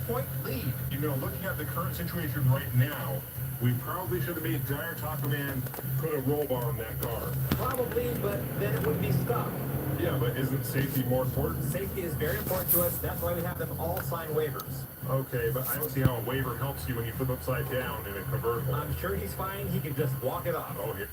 6-point lead. You know, looking at the current situation right now, we probably should have made Dire Taco Man put a roll bar on that car. Probably, but then it would be stuck. Yeah, but isn't safety more important? Safety is very important to us. That's why we have them all sign waivers. Okay, but I don't see how a waiver helps you when you flip upside down in a convertible. I'm sure he's fine. He can just walk it off. Oh, here.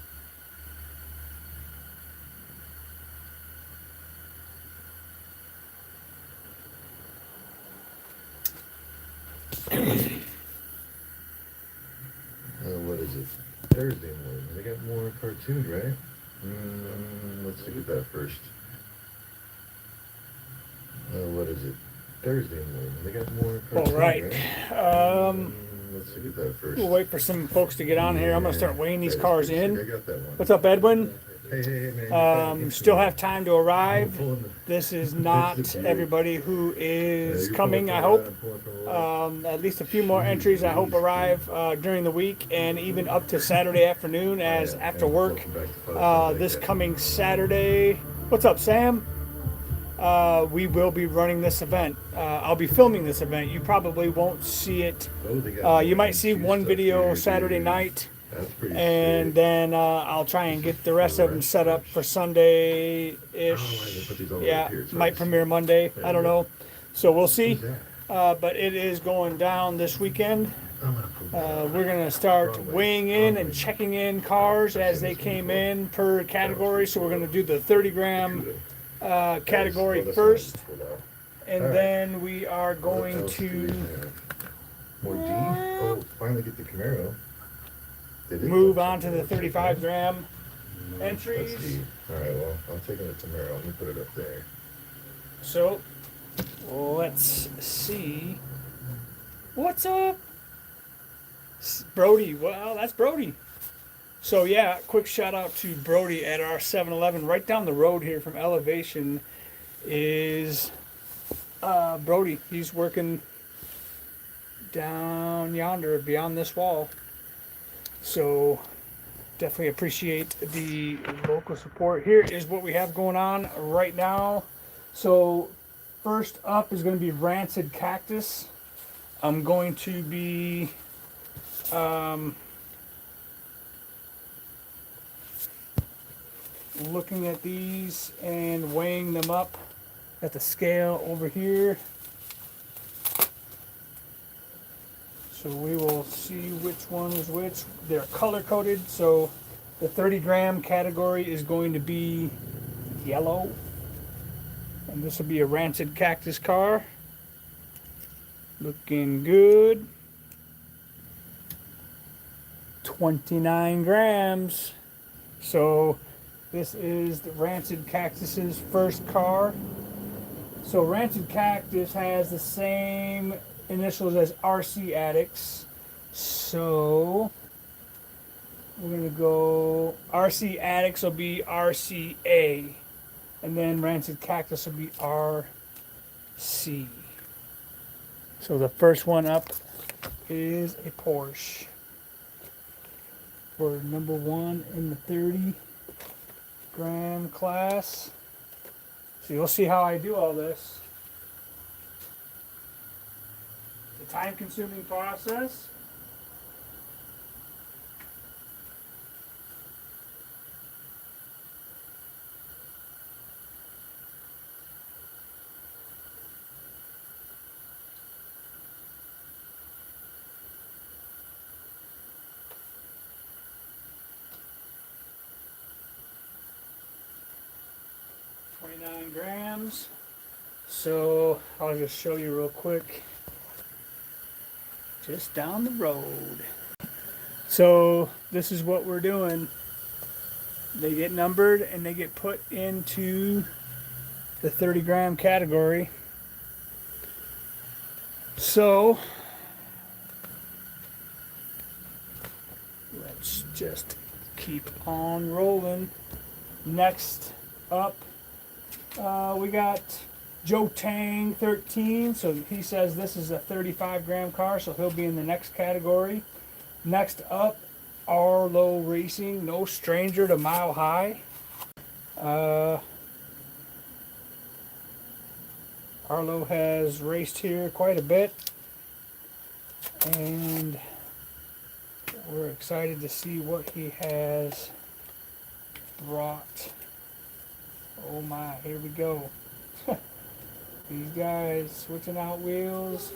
What is it? Thursday morning. They got more cartoons, right? Let's look at that first. What is it? Thursday morning. They got more cartoons, All right. Let's look at that first. We'll wait for some folks to get on here. I'm going to start weighing these cars I in. got that one. What's up, Edwin? Hey, man. Still have time to arrive. Pulling the- This is not everybody who is coming, I hope. At least a few more entries, I hope, arrive during the week and even up to Saturday afternoon as after work. This coming Saturday. What's up, Sam? We will be running this event. I'll be filming this event. You probably won't see it. You might see one video Saturday night. That's pretty And then I'll try and get the rest of them set up for Sunday-ish. Yeah, might premiere Monday. I don't know. So we'll see. But it is going down this weekend. We're going to start weighing in and checking in cars as they came in per category. So we're going to do the 30-gram category first. And then we are going to More D? Oh, finally get the Camaro. move on to the 35-gram That's entries. D. Alright, well, I'm taking the Camaro. Let me put it up there. So, let's see. What's up? Brody. Well, that's Brody. So, yeah, quick shout out to Brody at our 7-Eleven. Right down the road here from Elevation is Brody. He's working down yonder beyond this wall. So, definitely appreciate the local support. Here is what we have going on right now. So, first up is going to be Rancid Cactus. I'm going to be looking at these and weighing them up at the scale over here. So we will see which one is which. They're color coded, so the 30-gram category is going to be yellow. And this will be a Rancid Cactus car. Looking good. 29 grams. So this is the Rancid Cactus's first car. So Rancid Cactus has the same initials as RC Addicts. So we're going to go RC Addicts will be RCA. And then Rancid Cactus will be RC. So the first one up is a Porsche for number one in the 30-gram class. So you'll see how I do all this. It's a time-consuming process. Grams. So I'll just show you real quick. Just down the road. So this is what we're doing. They get numbered and they get put into the 30-gram category. So let's just keep on rolling. Next up, we got Joe Tang 13. So he says this is a 35-gram car, so he'll be in the next category. Next up, Arlo Racing, no stranger to Mile High. Arlo has raced here quite a bit. and we're excited to see what he has brought. Oh my, here we go. These guys switching out wheels.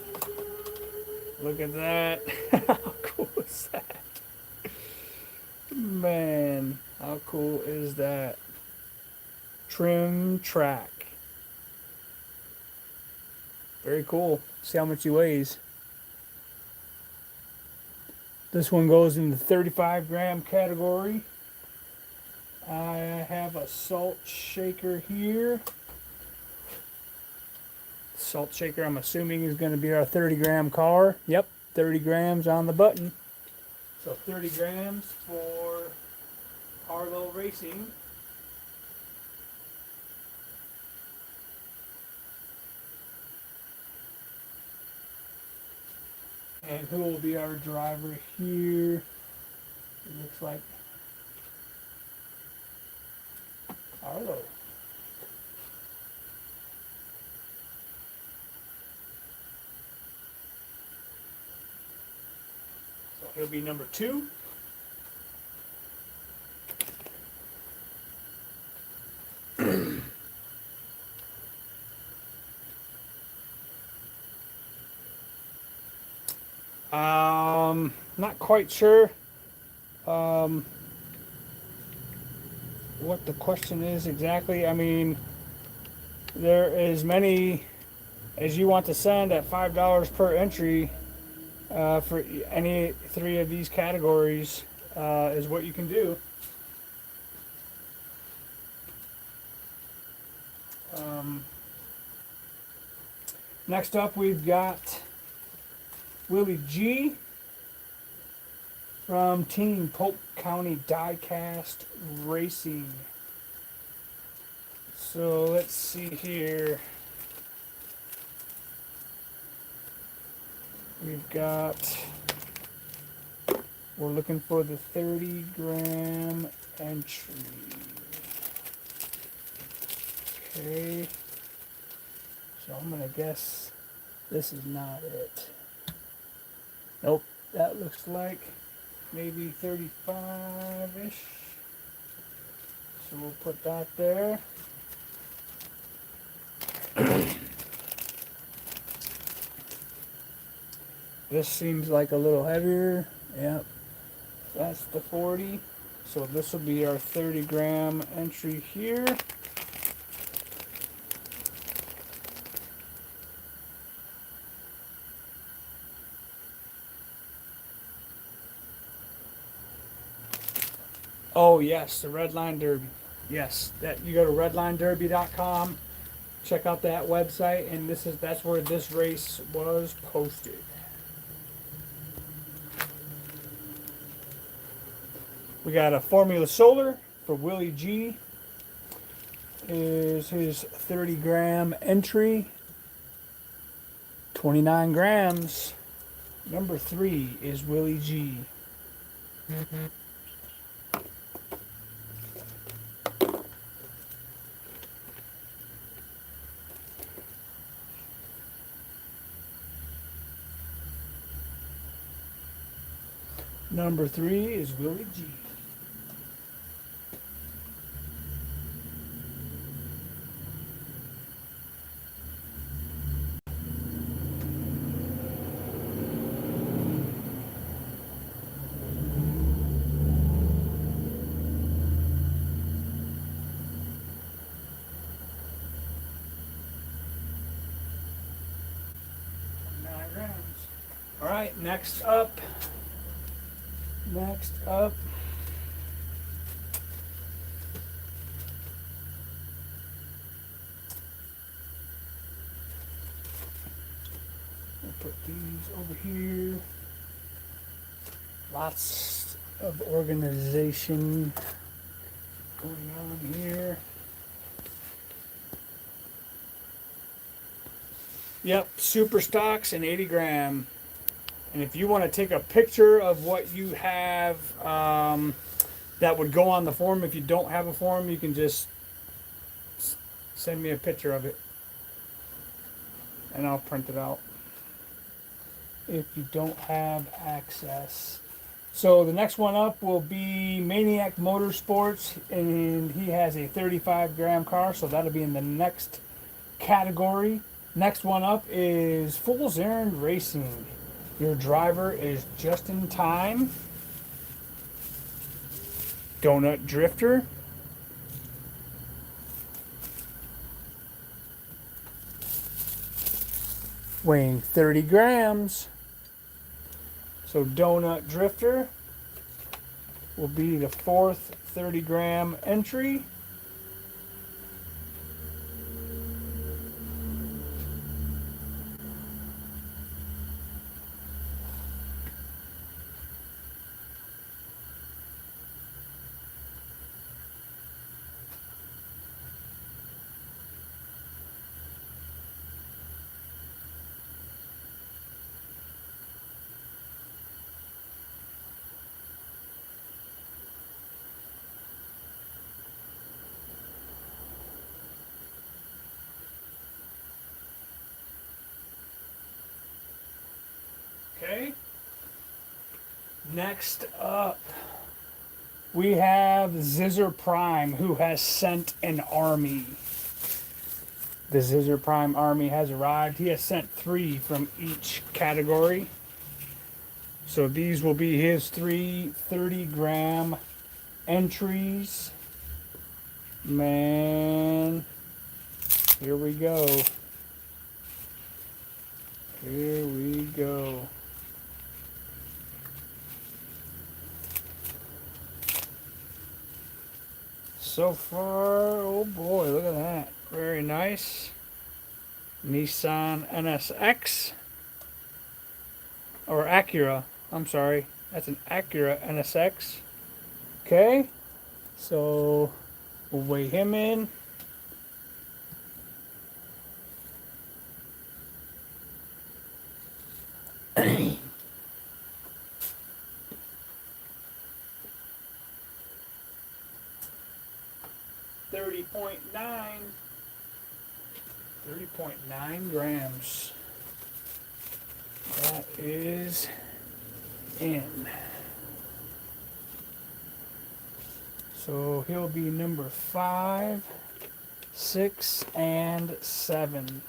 Look at that. How cool is that? Man, how cool is that? Trim track. Very cool. See how much he weighs. This one goes in the 35 gram category. I have a salt shaker here. Salt shaker, I'm assuming, is going to be our 30 gram car. Yep, 30 grams on the button. So 30 grams for Harlow Racing. And who will be our driver here? It looks like Harlow. So he'll be number 2. Not quite sure what the question is exactly. I mean, there is many as you want to send at $5 per entry for any 3 of these categories is what you can do. Next up, we've got Willie G from Team Polk County Diecast Racing. So let's see here. We're looking for the 30 gram entry. Okay. So I'm gonna guess this is not it. Nope, that looks like maybe 35-ish. So we'll put that there. This seems like a little heavier. Yep, that's the 40. So this will be our 30 gram entry here. Oh yes, the Redline Derby. Yes, that you go to redlinederby.com, check out that website, and that's where this race was posted. We got a Formula Solar for Willie G. Is his 30 gram entry. 29 grams. Number 3 is Willie G. Number 3 is Willie G. All right, next up. We'll put these over here. Lots of organization going on here. Yep, super stocks and 80 gram. And if you want to take a picture of what you have that would go on the form, if you don't have a form, you can just send me a picture of it and I'll print it out. if you don't have access. So the next one up will be Maniac Motorsports, and he has a 35 gram car, so that'll be in the next category. Next one up is Fool's Errand Racing. Your driver is Justin Time. Donut Drifter. Weighing 30 grams. So Donut Drifter will be the fourth 30 gram entry. Okay. Next up, we have Zizzer Prime, who has sent an army. The Zizzer Prime army has arrived. He has sent 3 from each category. So these will be his 3 30 gram entries. Man, here we go. Here we go. So far, oh boy, look at that. Very nice. Nissan NSX. Or Acura. I'm sorry. That's an Acura NSX. Okay. So we'll weigh him in. .9 30.9 grams. That is in. So he'll be number 5, 6, and 7.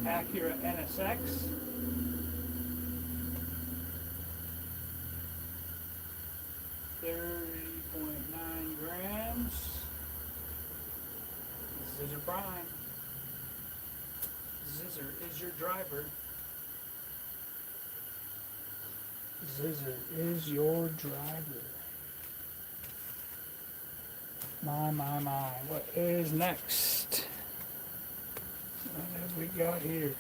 Acura NSX. .9 grams. Zizzer Prime. Zizzer is your driver. Zizzer is your driver. My. What is next? What have we got here?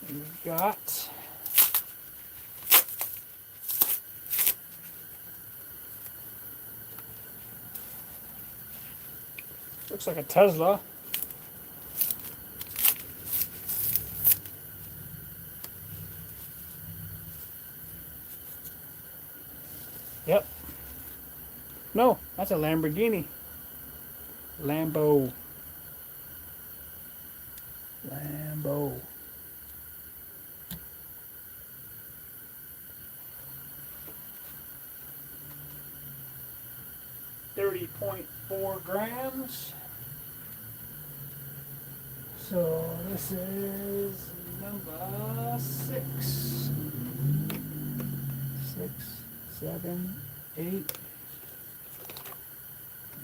We got looks like a Tesla. Yep. No, that's a Lamborghini. Lambo. 30.4 grams. So this is number 6. 6, 7, 8.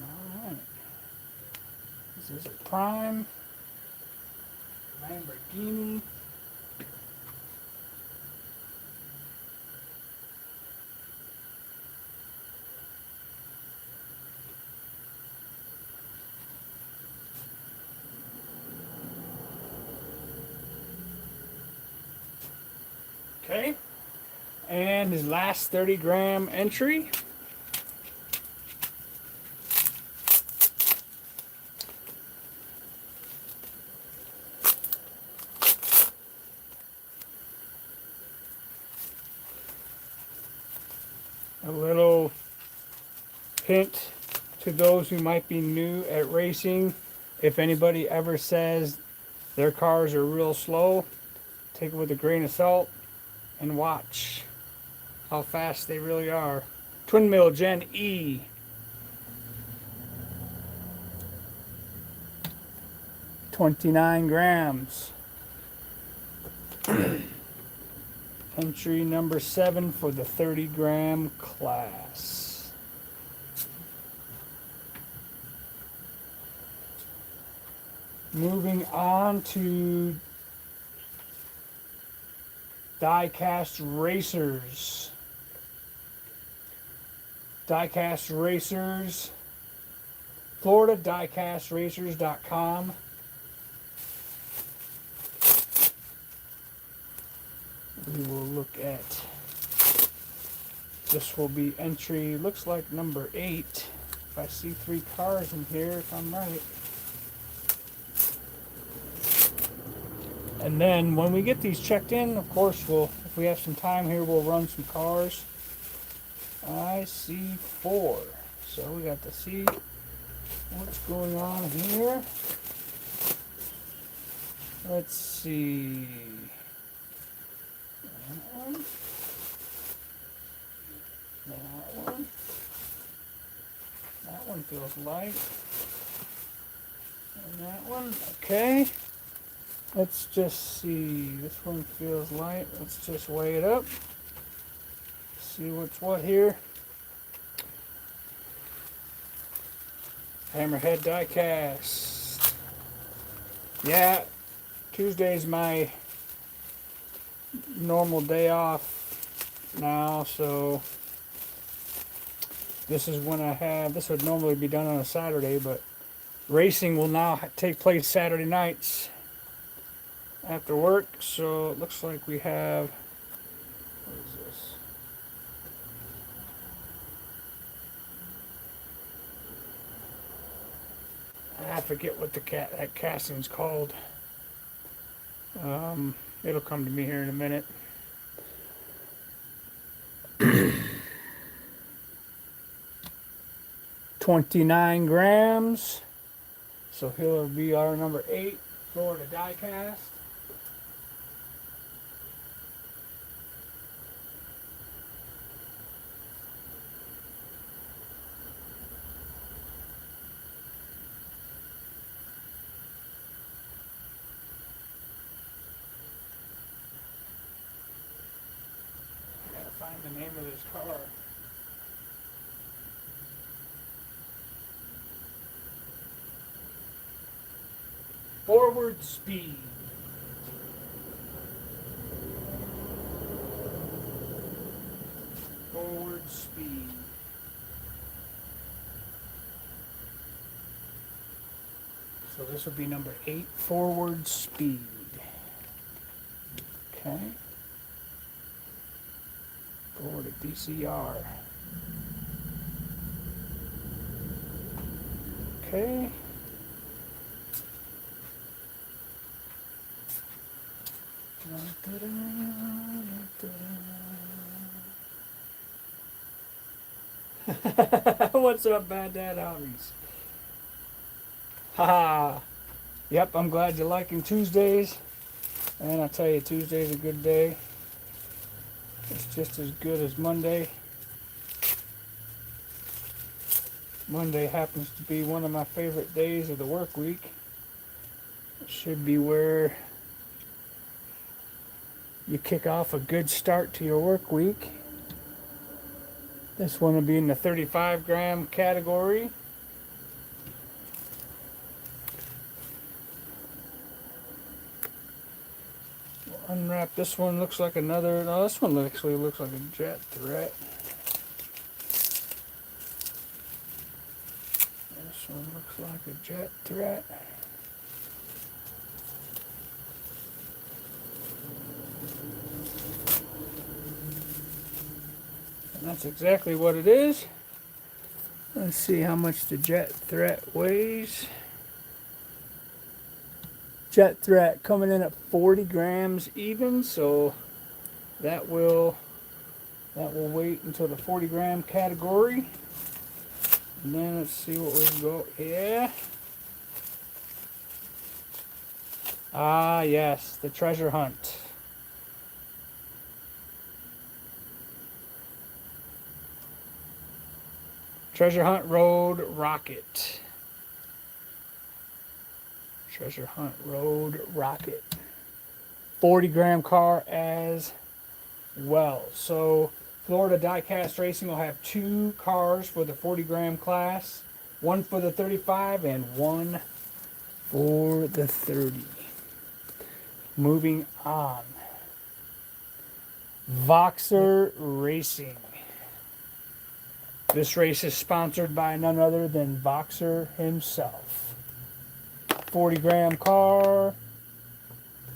Alright. This is a Prime. Lamborghini. Okay. And his last 30-gram entry. A little hint to those who might be new at racing. If anybody ever says their cars are real slow, take it with a grain of salt and watch how fast they really are. Twin Mill Gen E. $29 grams. Entry number 7 for the 30-gram class. Moving on to Diecast Racers. Diecast Racers, FloridaDiecastRacers.com. We will look at, this will be entry, looks like number 8. If I see 3 cars in here, if I'm right. And then when we get these checked in, of course, if we have some time here, we'll run some cars. I see 4. So we got to see what's going on here. Let's see. That one. That one. That one feels light. And that one. Okay. Let's just see. This one feels light. Let's just weigh it up. See what's what here. Hammerhead Diecast. Yeah, Tuesday's my normal day off now, so this is when this would normally be done on a Saturday, but racing will now take place Saturday nights after work, so it looks like we have, what is this? I forget what that casting's called. It'll come to me here in a minute. $29 grams. So he'll be our number 8 Florida Diecast. Find the name of this car. Forward Speed. Forward Speed. So this would be number 8, Forward Speed. Okay. Forward to DCR. Okay. What's up, Bad Dad Hobbies? Haha. Yep, I'm glad you're liking Tuesdays. And I'll tell you, Tuesday's a good day. It's just as good as Monday. Monday happens to be one of my favorite days of the work week. It should be where you kick off a good start to your work week. This one will be in the 35-gram category. We'll unwrap this one. Looks like another. No, this one actually looks like a Jet Threat. This one looks like a Jet Threat. That's exactly what it is. Let's see how much the Jet Threat weighs. Jet Threat coming in at 40 grams even, so that will wait until the 40 gram category. And then let's see what we've got here. Ah, yes, the treasure hunt. Treasure Hunt Road Rocket. Treasure Hunt Road Rocket. 40 gram car as well. So Florida Diecast Racing will have 2 cars for the 40 gram class, 1 for the 35 and 1 for the 30. Moving on. Voxer Racing. This race is sponsored by none other than Voxer himself. 40 gram car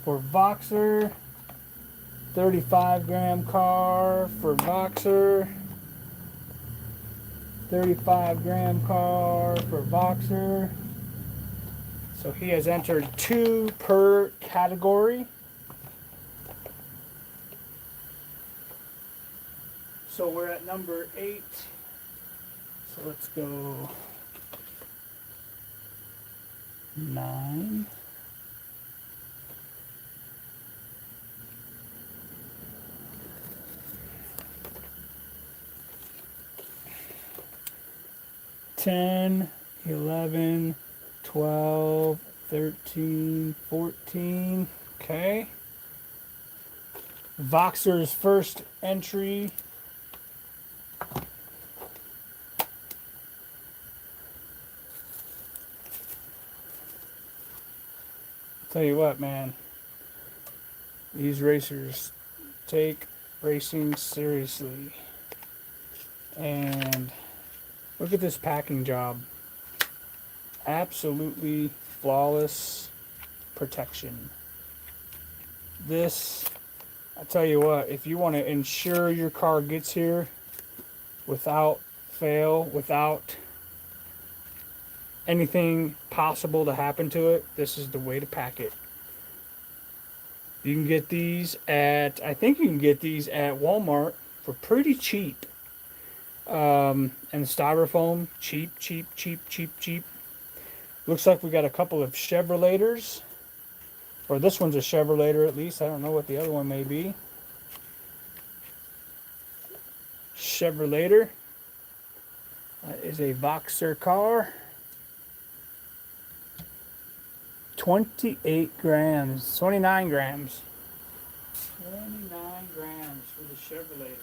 for Voxer. 35 gram car for Voxer. 35 gram car for Voxer. So he has entered 2 per category. So we're at number 8. So let's go 9. Ten, 11, 12, 13, 14. Okay. Voxer's first entry. Tell you what, man. These racers take racing seriously. And look at this packing job. Absolutely flawless protection. This, I tell you what, if you want to ensure your car gets here without fail, without anything possible to happen to it, this is the way to pack it. You can get these at, I think you can get these at Walmart for pretty cheap. And styrofoam, cheap. Looks like we got a couple of Chevroleters. Or this one's a Chevrolater at least. I don't know what the other one may be. Chevrolater. That is a Voxer car. 28 grams. 29 grams. 29 grams for the Chevrolet.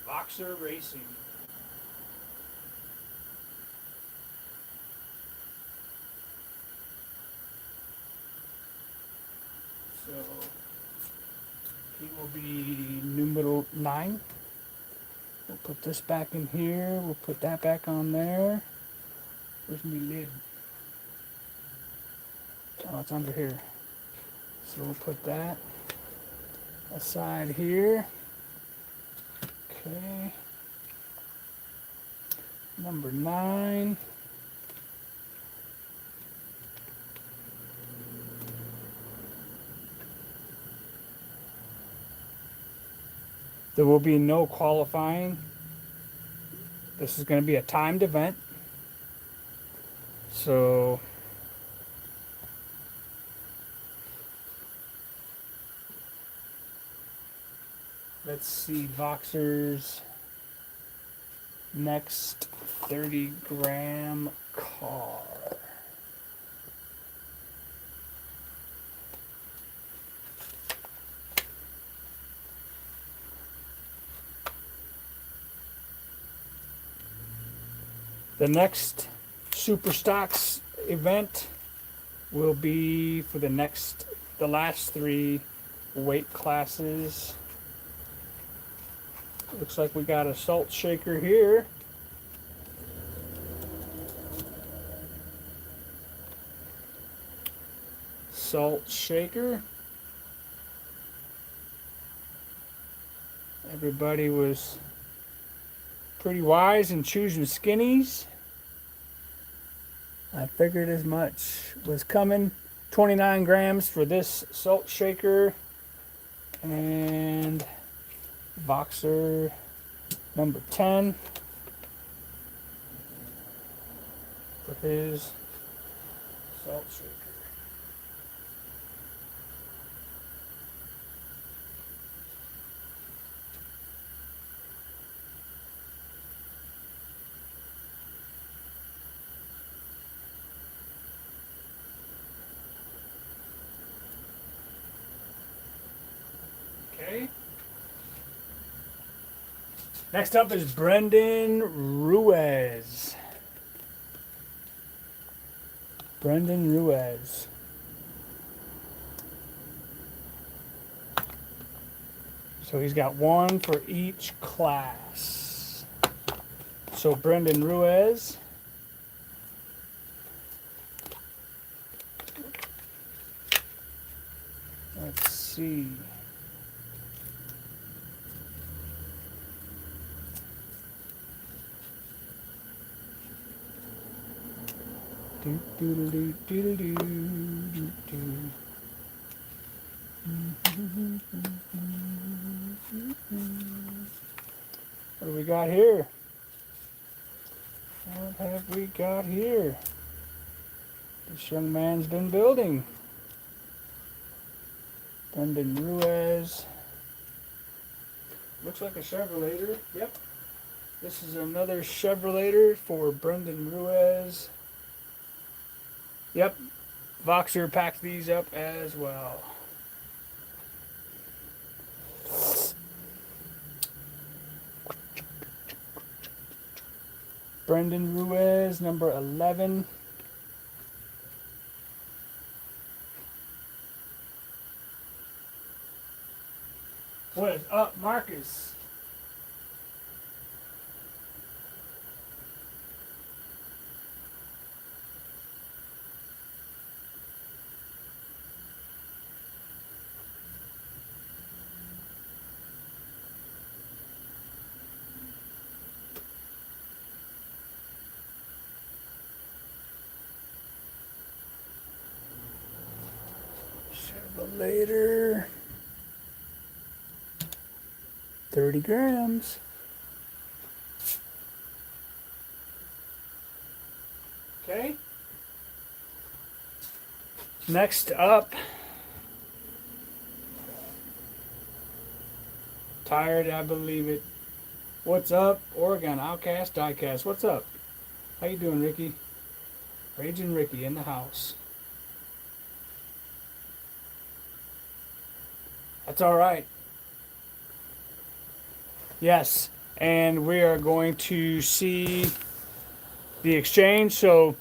Voxer Racing. So he will be numero 9. We'll put this back in here. We'll put that back on there. Where's my lid? Oh, it's under here. So we'll put that aside here. Okay. Number 9. There will be no qualifying. This is going to be a timed event. So let's see Voxer's next 30 gram car. The next Super Stocks event will be for the last 3 weight classes. Looks like we got a salt shaker here. Salt shaker. everybody was pretty wise in choosing skinnies. I figured as much was coming. 29 grams for this salt shaker, and Voxer number 10 for his salt shaker. Okay. Next up is Brendan Ruiz. Brendan Ruiz. So he's got one for each class. So Brendan Ruiz. Let's see. Do, do, do, do, do, do, do, do. What do we got here? What have we got here? This young man's been building. Brendan Ruiz. Looks like a Chevrolet. Yep. This is another Chevrolet for Brendan Ruiz. Yep. Voxer packed these up as well. Brendan Ruiz, number 11. What is up, Marcus? Later. 30 grams. Okay. Next up, tired, I believe it. What's up, Oregon Outcast Diecast? What's up? How you doing, Ricky? Raging Ricky in the house. That's all right. Yes, and we are going to see the exchange. So,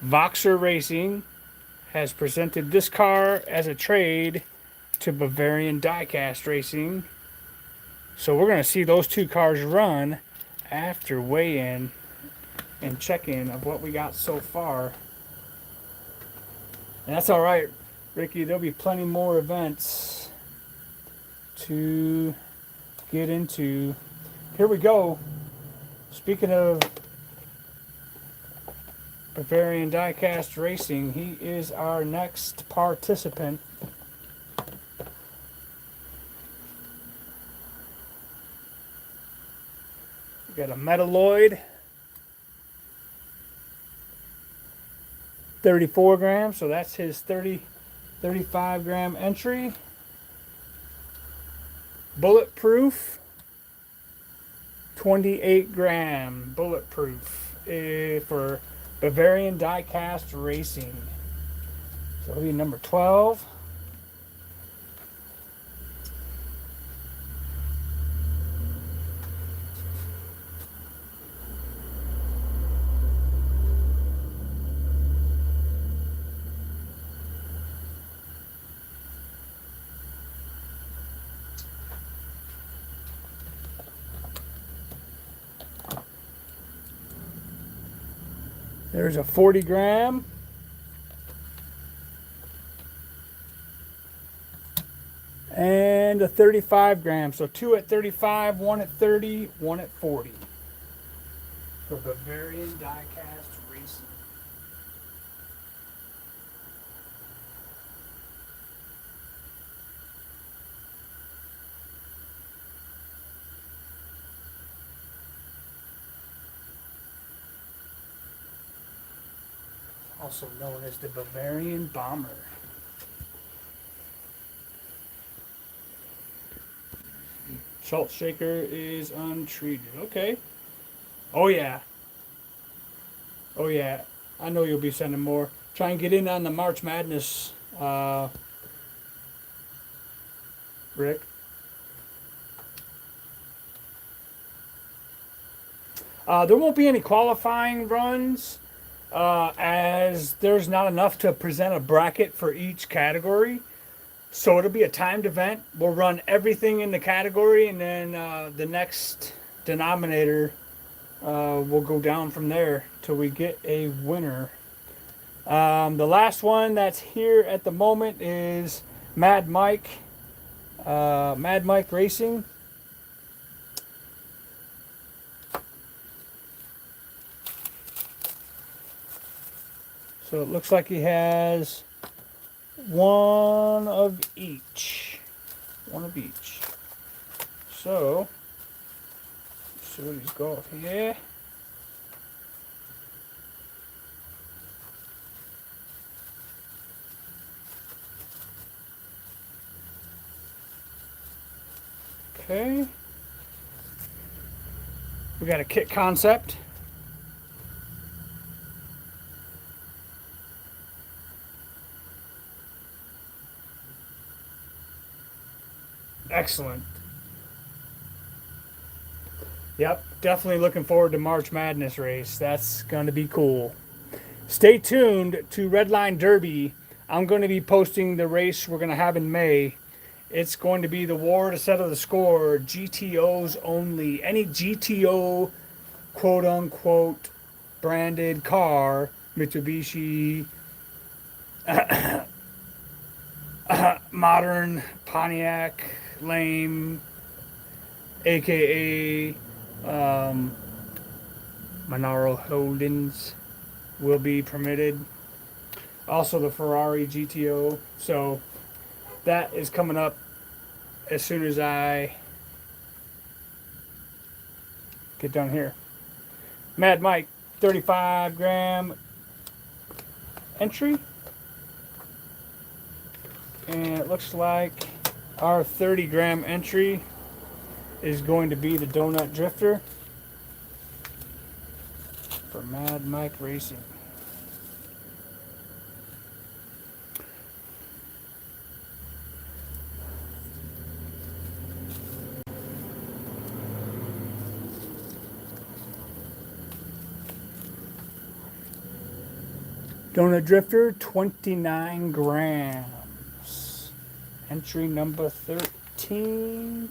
Voxer Racing has presented this car as a trade to Bavarian Diecast Racing. So we're going to see those two cars run after weigh-in and check-in of what we got so far. And that's all right, Ricky. There'll be plenty more events to get into. Here we go. Speaking of Bavarian Diecast Racing, he is our next participant. We got a Metalloid, 34 grams, so that's his 35 gram entry. Bulletproof, 28 gram Bulletproof for Bavarian Diecast Racing. So he'll be number 12. There's a 40 gram. and a 35 gram. So 2 at 35, 1 at 30, 1 at 40 for Bavarian Diecast Racing. Also known as the Bavarian Bomber. Salt shaker is untreated. Okay. Oh yeah. Oh yeah. I know you'll be sending more. Try and get in on the March Madness, Rick. There won't be any qualifying runs, as there's not enough to present a bracket for each category. So it'll be a timed event. We'll run everything in the category, and then the next denominator will go down from there till we get a winner. The last one that's here at the moment is Mad Mike Racing. So it looks like he has one of each. One of each. So, let's see what he's got here. Okay. We got a kit concept. Excellent. Yep, definitely looking forward to March Madness race. That's going to be cool. Stay tuned to Redline Derby. I'm going to be posting the race we're going to have in May. It's going to be the war to settle the score, GTOs only. Any GTO, quote unquote, branded car, Mitsubishi, modern, Pontiac, Lame, aka Monaro Holdings, will be permitted. Also the Ferrari GTO. So that is coming up as soon as I get done here. Mad Mike, 35 gram entry. And it looks like our 30 gram entry is going to be the Donut Drifter for Mad Mike Racing. Donut Drifter, 29 grams. Entry number 13.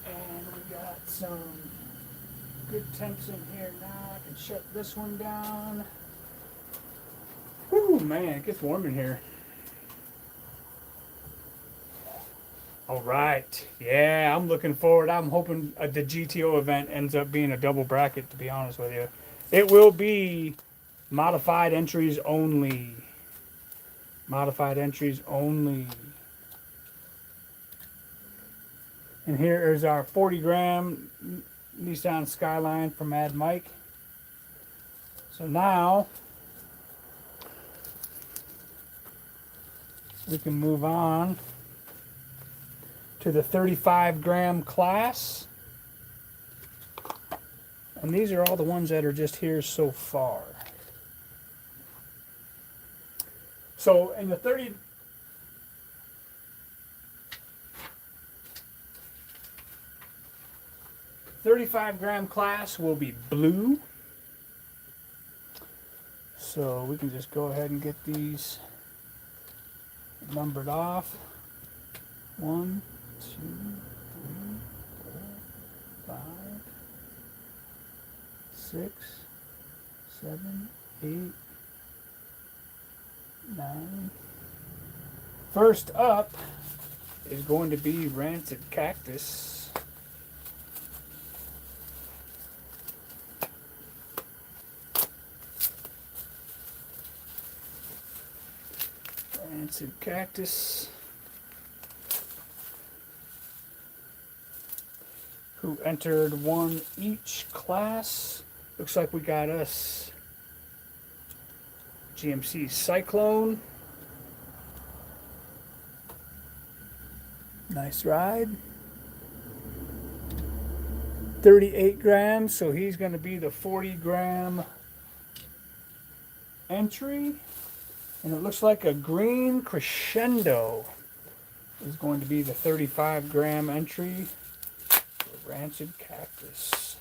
And we got some good temps in here now. I can shut this one down. Whew, man, it gets warm in here. All right. Yeah, I'm looking forward. I'm hoping the GTO event ends up being a double bracket, to be honest with you. It will be modified entries only. Modified entries only. And here is our 40 gram Nissan Skyline from Mad Mike. So now we can move on to the 35 gram class. And these are all the ones that are just here so far. So in the 35 gram class will be blue, So we can just go ahead and get these numbered off. 1, 2, 3, 4, 5, 6, 7, 8, 9. First up is going to be Rancid Cactus. Rancid Cactus, who entered one each class. Looks like we got us GMC Cyclone. Nice ride. 38 grams, so he's going to be the 40-gram entry. And it looks like a Green Crescendo is going to be the 35-gram entry for Rancid Cactus.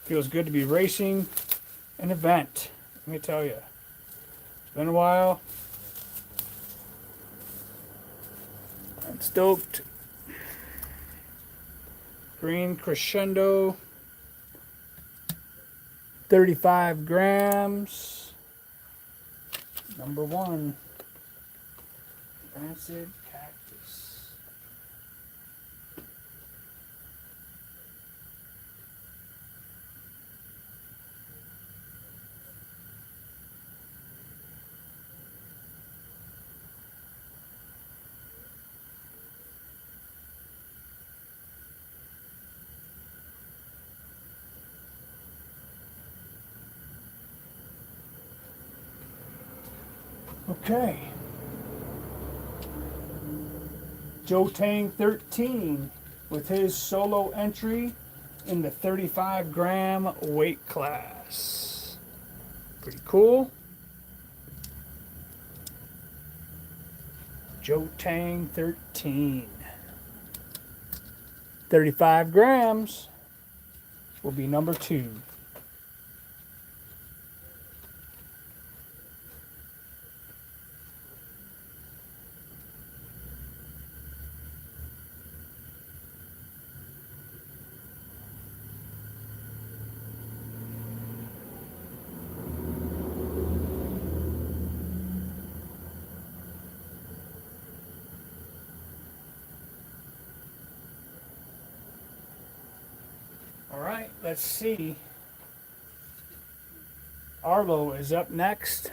Feels good to be racing an event. Let me tell you. It's been a while. I'm stoked. Green Crescendo. 35 grams. Number 1. Rancid Cactus. Okay. Joe Tang 13 with his solo entry in the 35-gram weight class. Pretty cool. Joe Tang 13. 35 grams will be number 2. All right, let's see. Arlo is up next.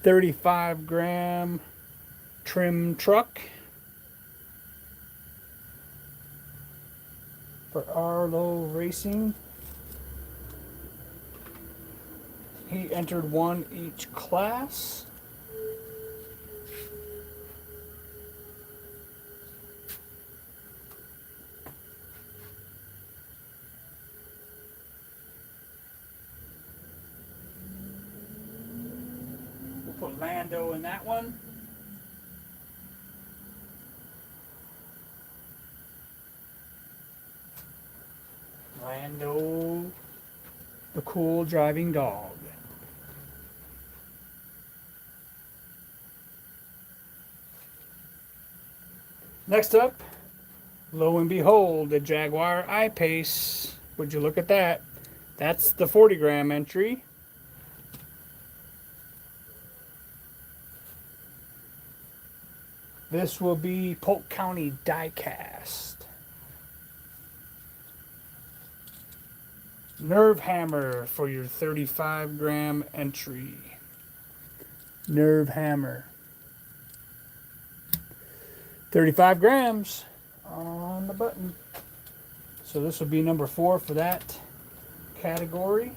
35-gram trim truck for Arlo Racing. He entered one each class. Put Lando in that one. Lando, the cool driving dog. Next up, lo and behold, the Jaguar I-Pace. Would you look at that? That's the 40-gram entry. This will be Polk County diecast. Nerve Hammer for your 35-gram entry. Nerve Hammer. 35 grams on the button. So this will be number 4 for that category.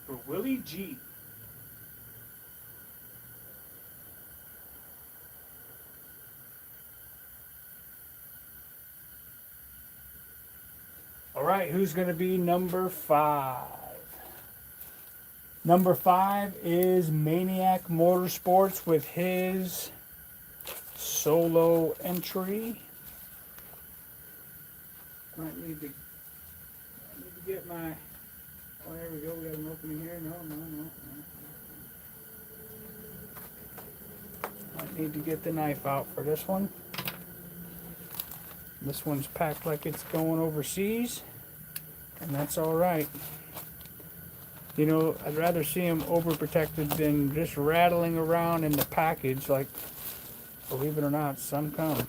For Willie G. All right, who's going to be number 5? Number 5 is Maniac Motorsports with his solo entry. Might need to get my. Oh, there we go. We got an opening here. No. Might need to get the knife out for this one. This one's packed like it's going overseas, and that's all right. You know, I'd rather see them overprotected than just rattling around in the package like, believe it or not, some come.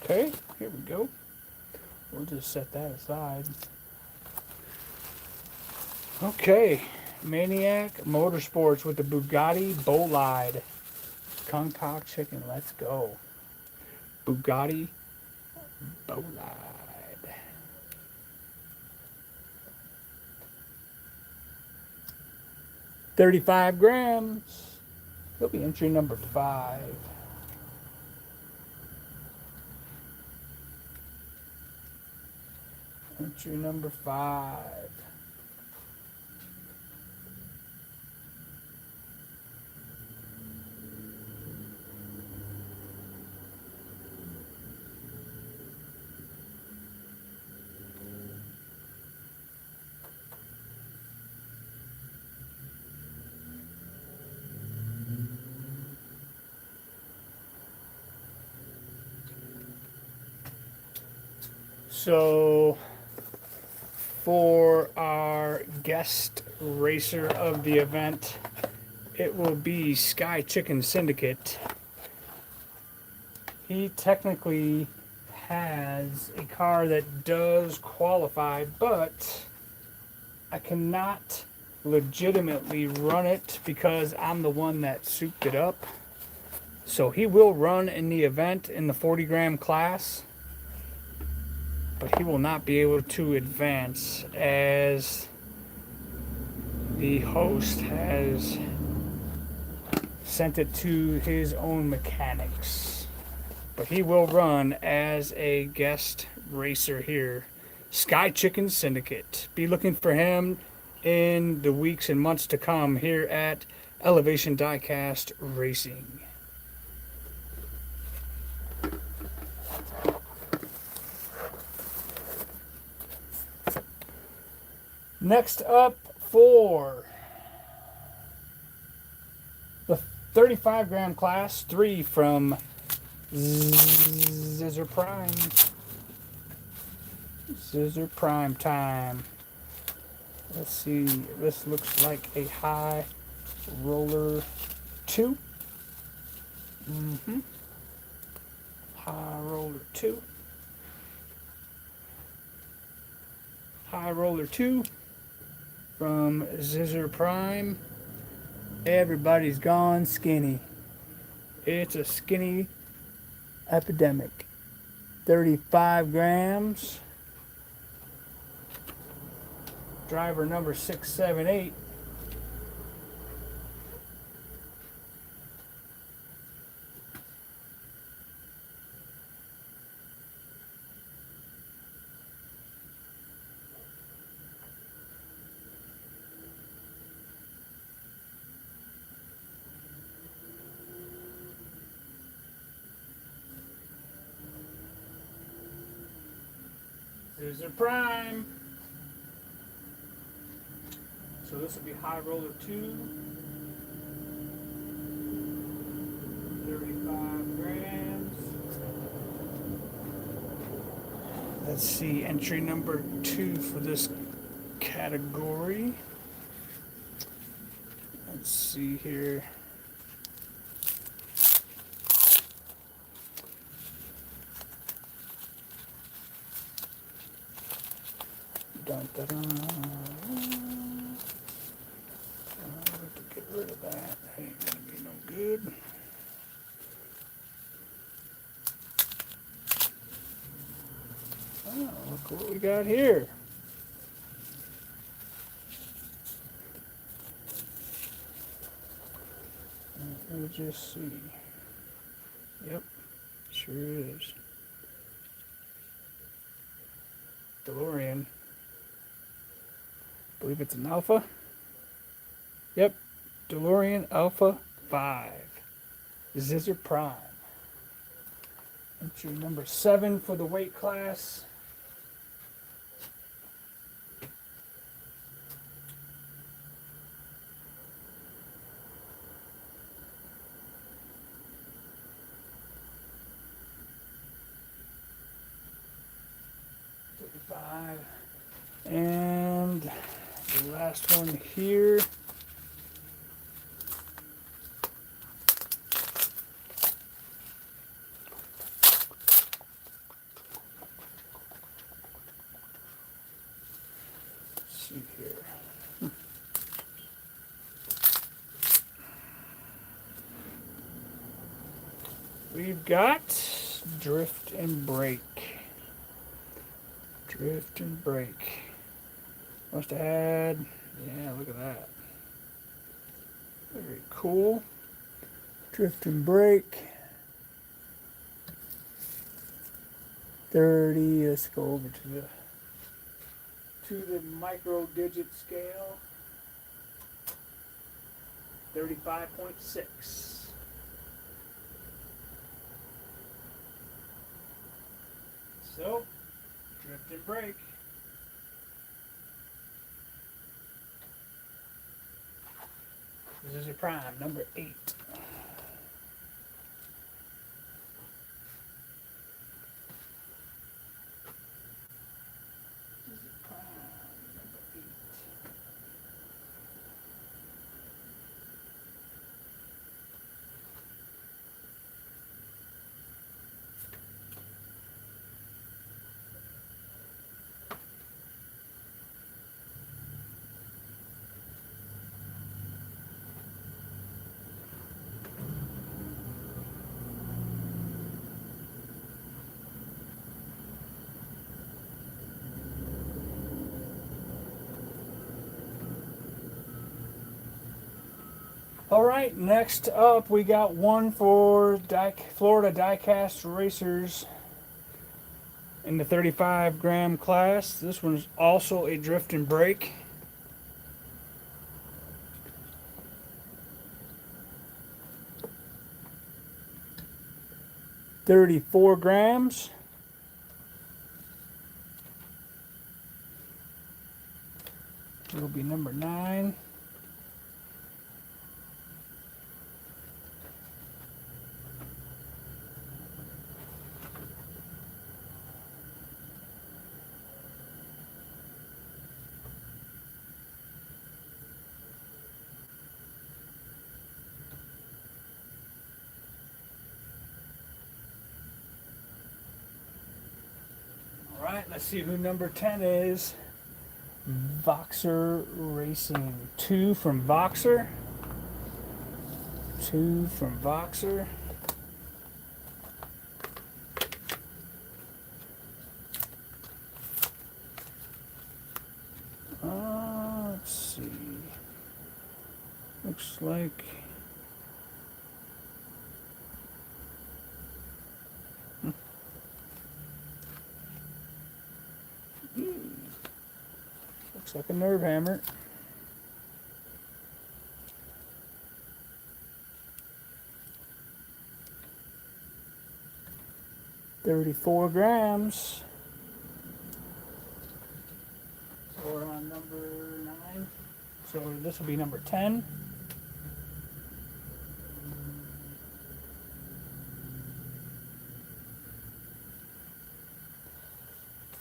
Okay, here we go. We'll just set that aside. Okay, Maniac Motorsports with the Bugatti Bolide. Kung Pao chicken, let's go. Bugatti Bolide. $35 grams. He'll be entry number 5. Entry number 5. So for our guest racer of the event, it will be Sky Chicken Syndicate. He technically has a car that does qualify, but I cannot legitimately run it because I'm the one that souped it up. So he will run in the event in the 40-gram class, but he will not be able to advance as the host has sent it to his own mechanics. But he will run as a guest racer here. Sky Chicken Syndicate. Be looking for him in the weeks and months to come here at Elevation Diecast Racing. Next up for the 35-gram class, 3 from Scissor Prime. Scissor Prime time. Let's see, this looks like a High Roller 2. High Roller 2. High Roller 2 from Scissor Prime. Everybody's gone skinny. It's a skinny epidemic. 35 grams. Driver number 678. Scissor Prime. So this will be High Roller 2. 35 grams. Let's see, entry number 2 for this category. Let's see here. Dun, dun, dun. Get rid of that. That ain't gonna be no good. Oh, look what we got here. Let me just see. Yep, sure is. DeLorean. I believe it's an Alpha. Yep, DeLorean Alpha 5. Zizzer Prime. Entry number 7 for the weight class. And the last one here. Let's see here. We've got Drift and Brake. Drift and Brake. Must have had, yeah, look at that. Very cool. Drift and Brake. 30, let's go over to the micro digit scale. 35.6. So, Drift and Brake. This is your prime, number 8. All right, next up we got one for Florida Diecast Racers in the 35 gram class. This one is also a Drift and Brake. $34 grams. It'll be number 9. All right, let's see who number 10 is. Voxer Racing. 2 from Voxer. 2 from Voxer. Let's see. Looks like... Looks like a nerve hammer. $34 grams. So we're on number 9. So this will be number 10.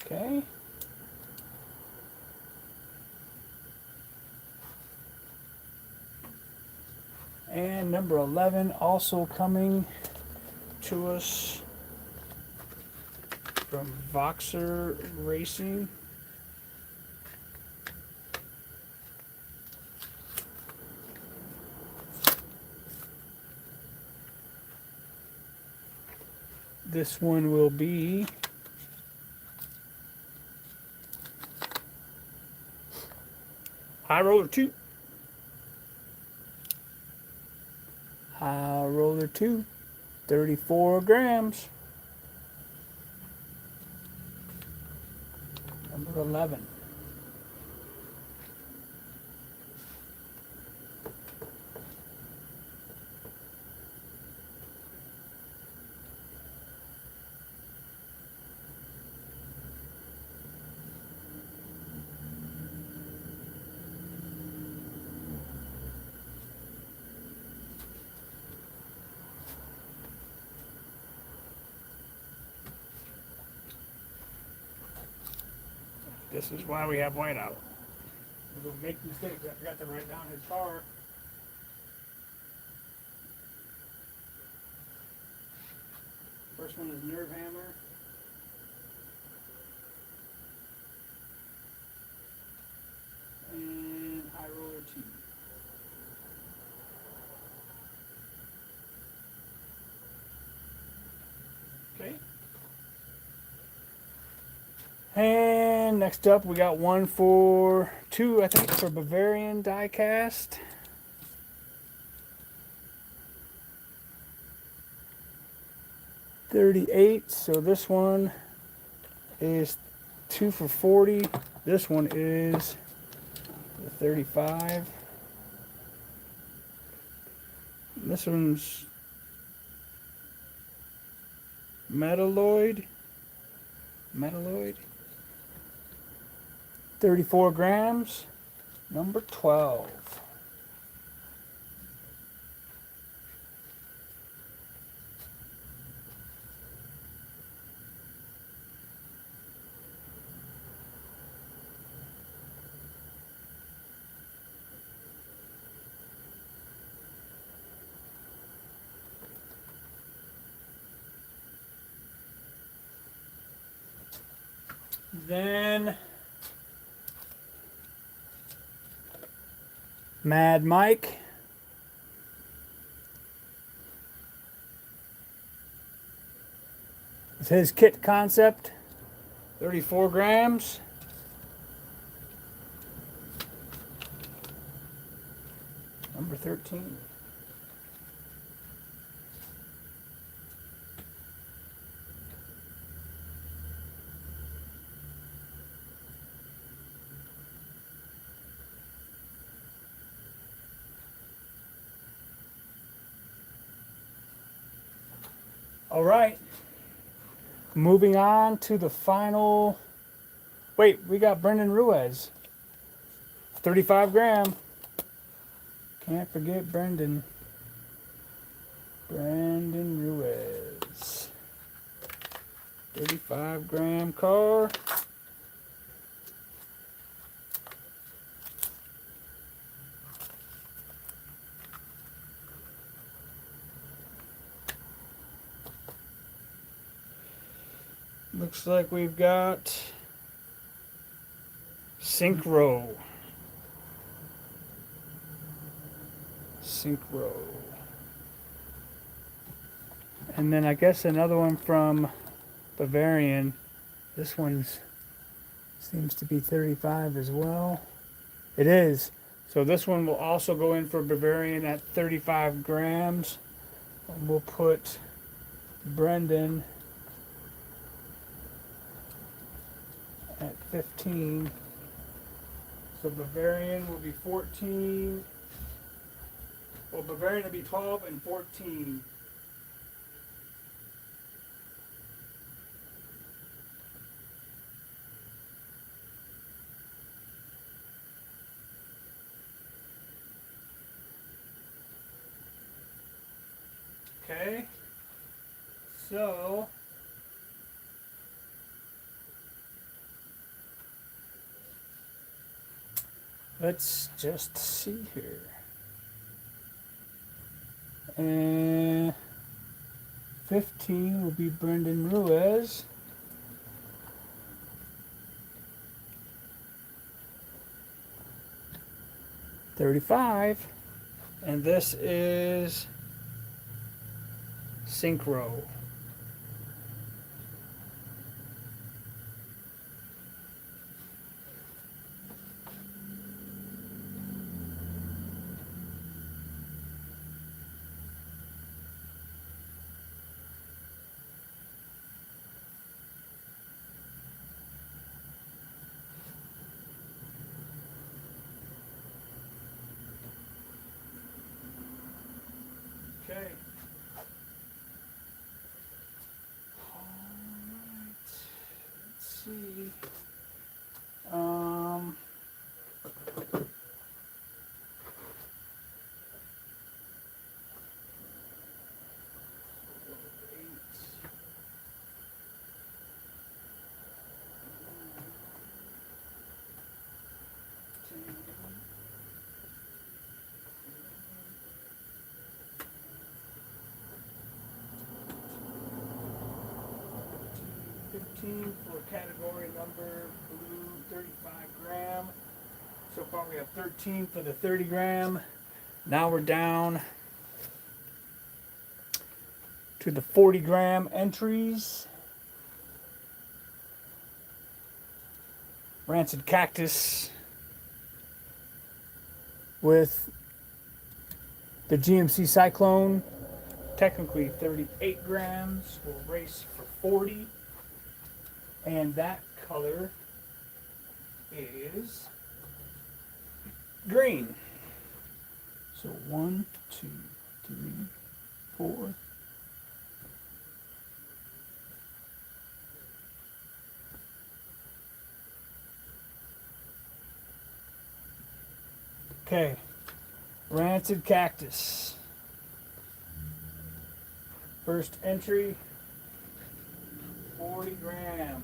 Okay. And number 11 also coming to us from Voxer Racing. This one will be High Roller 2. High Roller 2, 34 grams. Number 11. This is why we have whiteout. We'll make mistakes. I forgot to write down his car. First one is Nerve Hammer. And High Roller 2. Okay. And next up, we got one for two, I think, for Bavarian diecast. $38. So this one is 2 for $40. This one is the $35. And this one's Metalloid. 34 grams, number 12. Then Mad Mike. It's his kit concept. 34 grams. Number 13. All right, moving on to the final. Wait, we got Brendan Ruiz, 35 gram. Can't forget Brendan. Brendan Ruiz, 35 gram car. Looks like we've got Synchro. And then I guess another one from Bavarian. This one's seems to be 35 as well. It is. So this one will also go in for Bavarian at 35 grams. And we'll put Brendan at 15. So Bavarian will be 14. Well, Bavarian will be 12 and 14. Okay. So let's just see here. And 15 will be Brendan Ruiz. $35. And this is Synchro. see. Um, for category number blue, 35 gram. So far we have 13 for the 30 gram. Now we're down to the 40 gram entries. Rancid Cactus with the GMC Cyclone, technically 38 grams, will race for 40. And that color is green. So 1, 2, 3, 4. Okay, Rancid Cactus. First entry, 40 gram.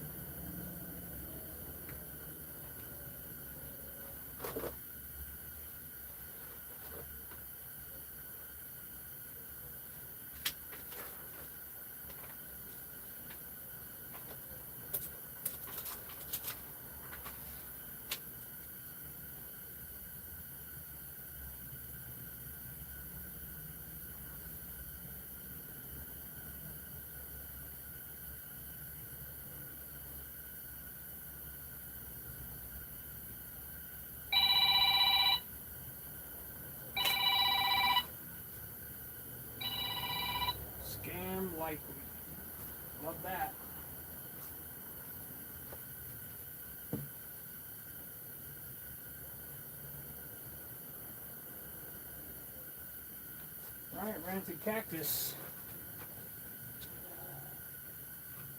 Scam likely. Love that. Alright, Rancid Cactus.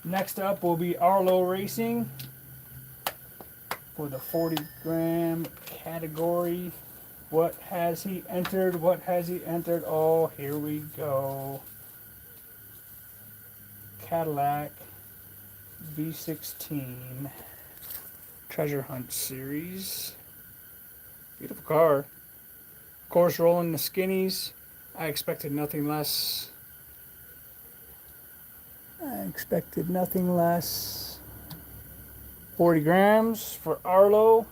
Next up will be Arlo Racing for the 40 gram category. What has he entered? What has he entered? Oh, here we go. Cadillac V16 Treasure Hunt Series. Beautiful car. Of course, rolling the skinnies. I expected nothing less. 40 grams for Arlo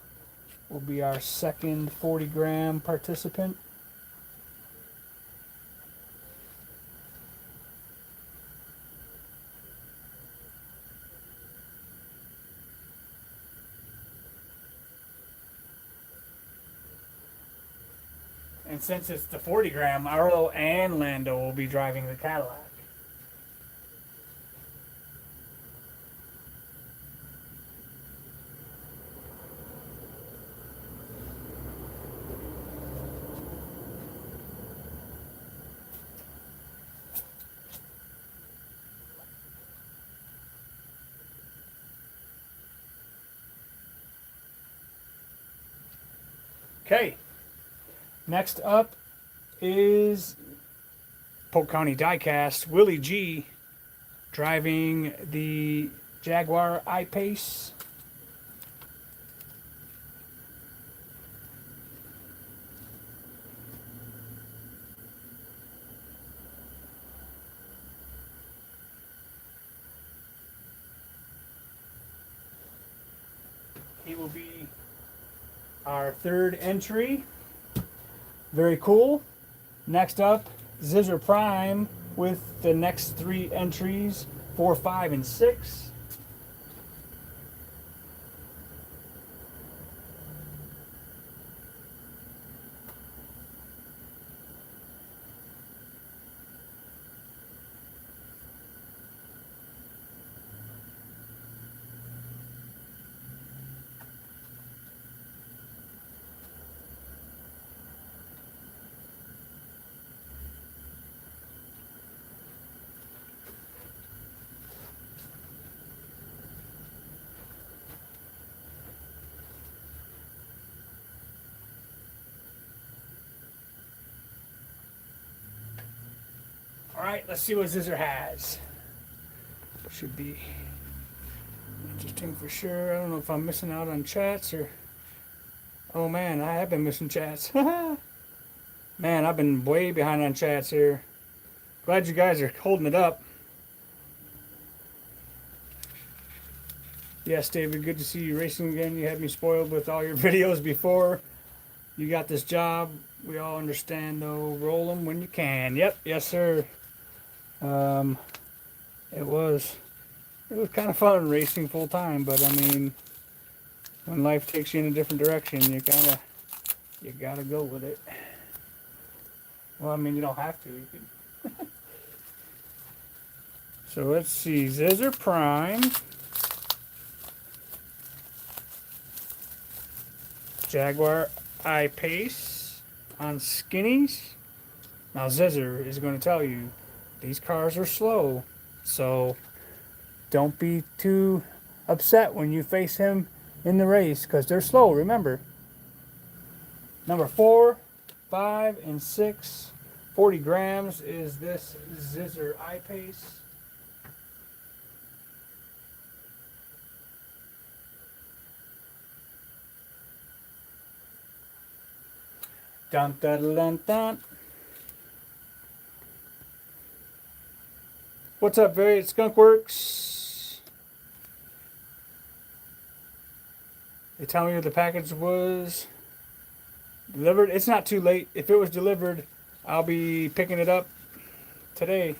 will be our second 40 gram participant. And since it's the 40 gram, Arlo and Lando will be driving the Cadillac. Okay. Next up is Polk County Diecast. Willie G driving the Jaguar I-Pace. He will be our third entry. Very cool. Next up, Zizzer Prime with the next three entries, 4, 5, and 6. Alright, let's see what Zizzer has. Should be interesting for sure. I don't know if I'm missing out on chats or... Oh man, I have been missing chats. Man, I've been way behind on chats here. Glad you guys are holding it up. Yes, David, good to see you racing again. You had me spoiled with all your videos before. You got this job. We all understand, though. Roll them when you can. Yep, yes, sir. It was kind of fun racing full time, but I mean, when life takes you in a different direction, you gotta go with it. Well, I mean, you don't have to. You can. So let's see, Zizzer Prime, Jaguar I-Pace on skinnies. Now Zizzer is going to tell you these cars are slow, so don't be too upset when you face him in the race because they're slow. Remember, number 4, 5, and 6, 40 grams is this Zizzer I-Pace. Dun dun dun dun. What's up, Variant Skunkworks? They tell me the package was delivered. It's not too late. If it was delivered, I'll be picking it up today.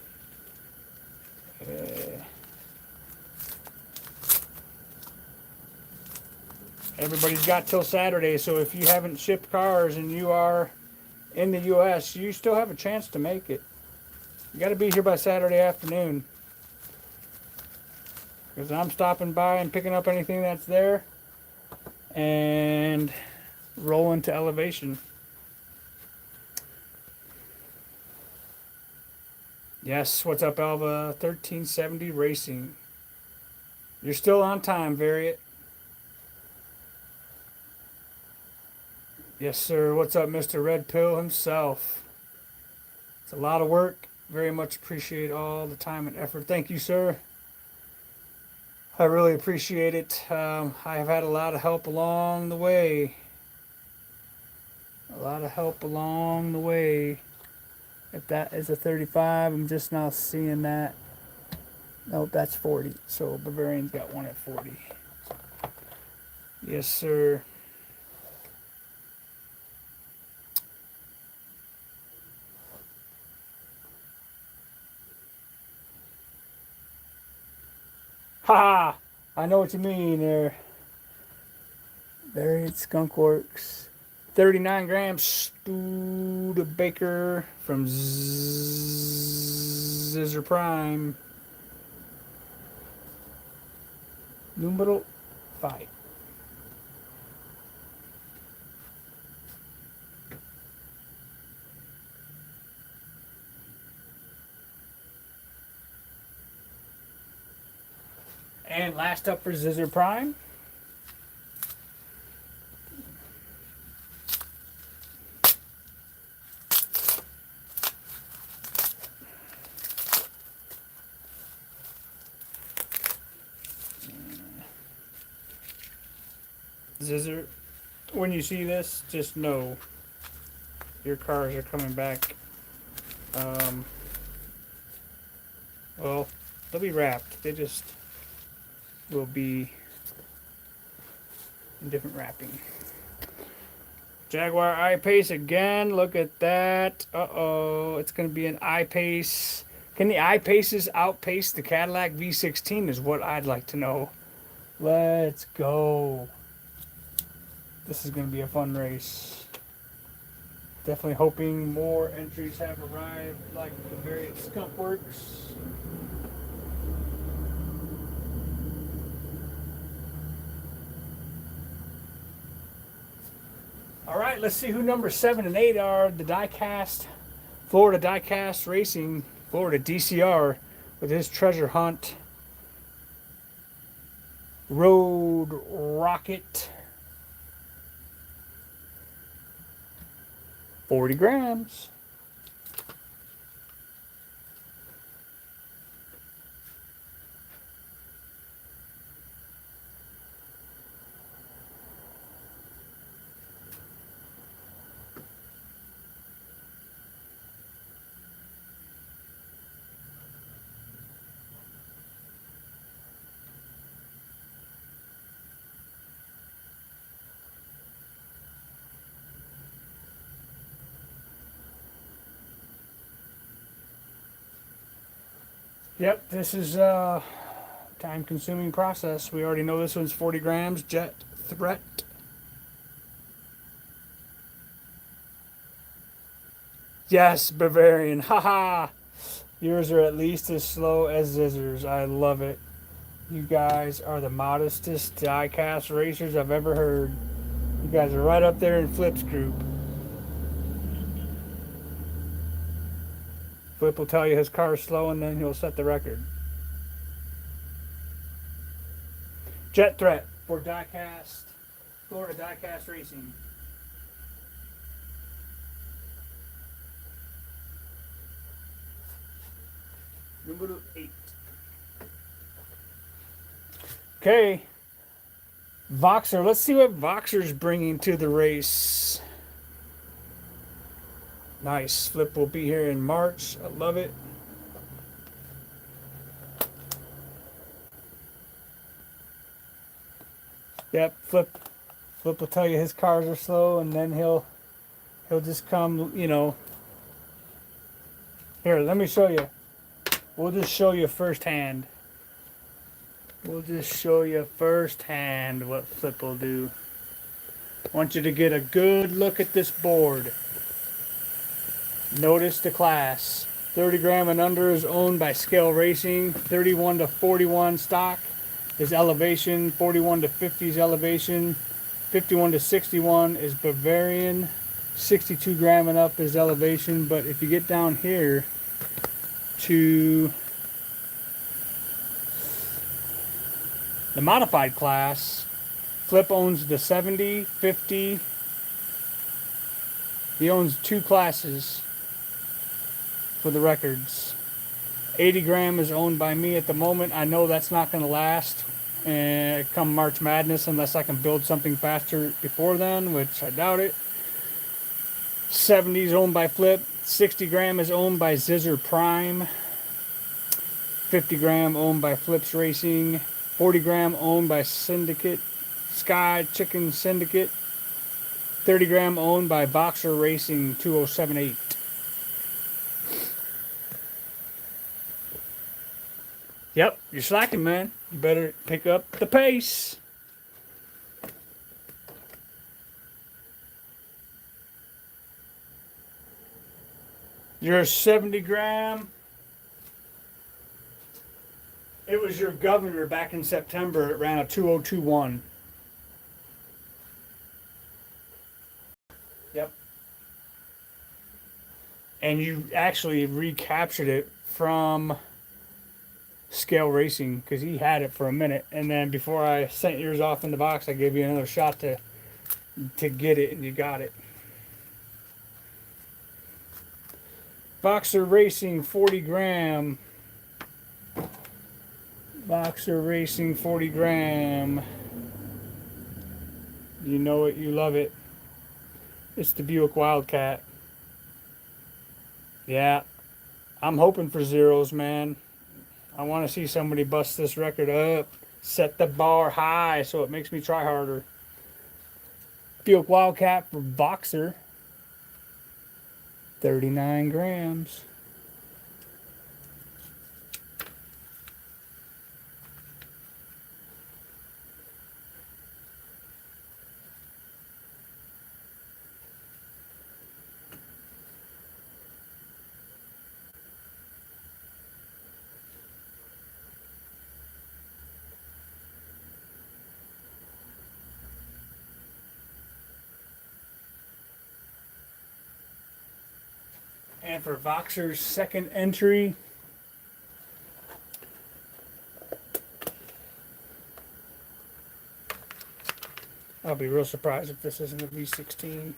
Everybody's got till Saturday, so if you haven't shipped cars and you are in the U.S., you still have a chance to make it. You got to be here by Saturday afternoon. Because I'm stopping by and picking up anything that's there and rolling to Elevation. Yes, what's up, Alva? 1370 Racing. You're still on time, Variant. Yes, sir. What's up, Mr. Red Pill himself? It's a lot of work. Very much appreciate all the time and effort. Thank you, sir. I really appreciate it. I have had a lot of help along the way. A lot of help along the way. If that is a 35, I'm just now seeing that. Nope, that's 40. So Bavarian's got one at 40. Yes, sir. Ha! I know what you mean there. Variant Skunkworks. 39 grams Studebaker from Zizzer Prime. Numero 5. And last up for Zizzer Prime. Zizzer, when you see this, just know your cars are coming back. Well, they'll be wrapped. They just will be in different wrapping. Jaguar I-Pace again. Look at that. Uh-oh. It's going to be an I-Pace. Can the I-Paces outpace the Cadillac V16 is what I'd like to know. Let's go. This is going to be a fun race. Definitely hoping more entries have arrived like the Variant Skunkworks. All right, let's see who number 7 and 8 are. The Diecast, Florida Diecast Racing, Florida DCR with his treasure hunt. Road Rocket. 40 grams. Yep, this is a time-consuming process. We already know this one's 40 grams. Jet Threat. Yes, Bavarian. Haha. Yours are at least as slow as Zizzers. I love it. You guys are the modestest die-cast racers I've ever heard. You guys are right up there in Flip's group. Flip will tell you his car is slow and then he'll set the record. Jet Threat for diecast, Florida Diecast Racing. Number 8. Okay. Voxer. Let's see what Voxer's bringing to the race. Nice. Flip will be here in March. I love it. Yep, Flip will tell you his cars are slow, and then he'll just come, you know. Here, let me show you. We'll just show you firsthand. We'll just show you firsthand what Flip will do. I want you to get a good look at this board. Notice the class. 30 gram and under is owned by Scale Racing. 31 to 41 stock is Elevation. 41 to 50 is Elevation. 51 to 61 is Bavarian. 62 gram and up is Elevation. But if you get down here to the modified class, Flip owns the 70, 50. He owns 2 classes for the records. 80 gram is owned by me at the moment. I know that's not going to last come March Madness unless I can build something faster before then, which I doubt it. 70 is owned by Flip. 60 gram is owned by Zizzer Prime. 50 gram owned by Flips Racing. 40 gram owned by Syndicate, Sky Chicken Syndicate. 30 gram owned by Voxer Racing 2078. Yep, you're slacking, man. You better pick up the pace. Your 70 gram. It was your governor back in September. It ran a 2021. Yep. And you actually recaptured it from Scale Racing because he had it for a minute, and then before I sent yours off in the box, I gave you another shot to get it, and you got it. Voxer Racing 40 gram. Voxer Racing 40 gram. You know it, you love it. It's the Buick Wildcat. Yeah, I'm hoping for zeros, man. I want to see somebody bust this record up, set the bar high so it makes me try harder. Buick Wildcat for Voxer. 39 grams. And for Voxer's second entry, I'll be real surprised if this isn't a V16.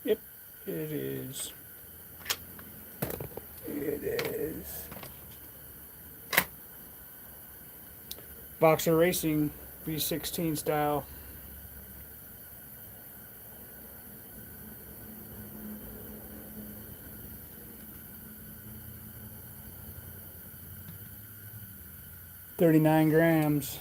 Yep, it is. It is. Voxer Racing V16 style. $39 grams.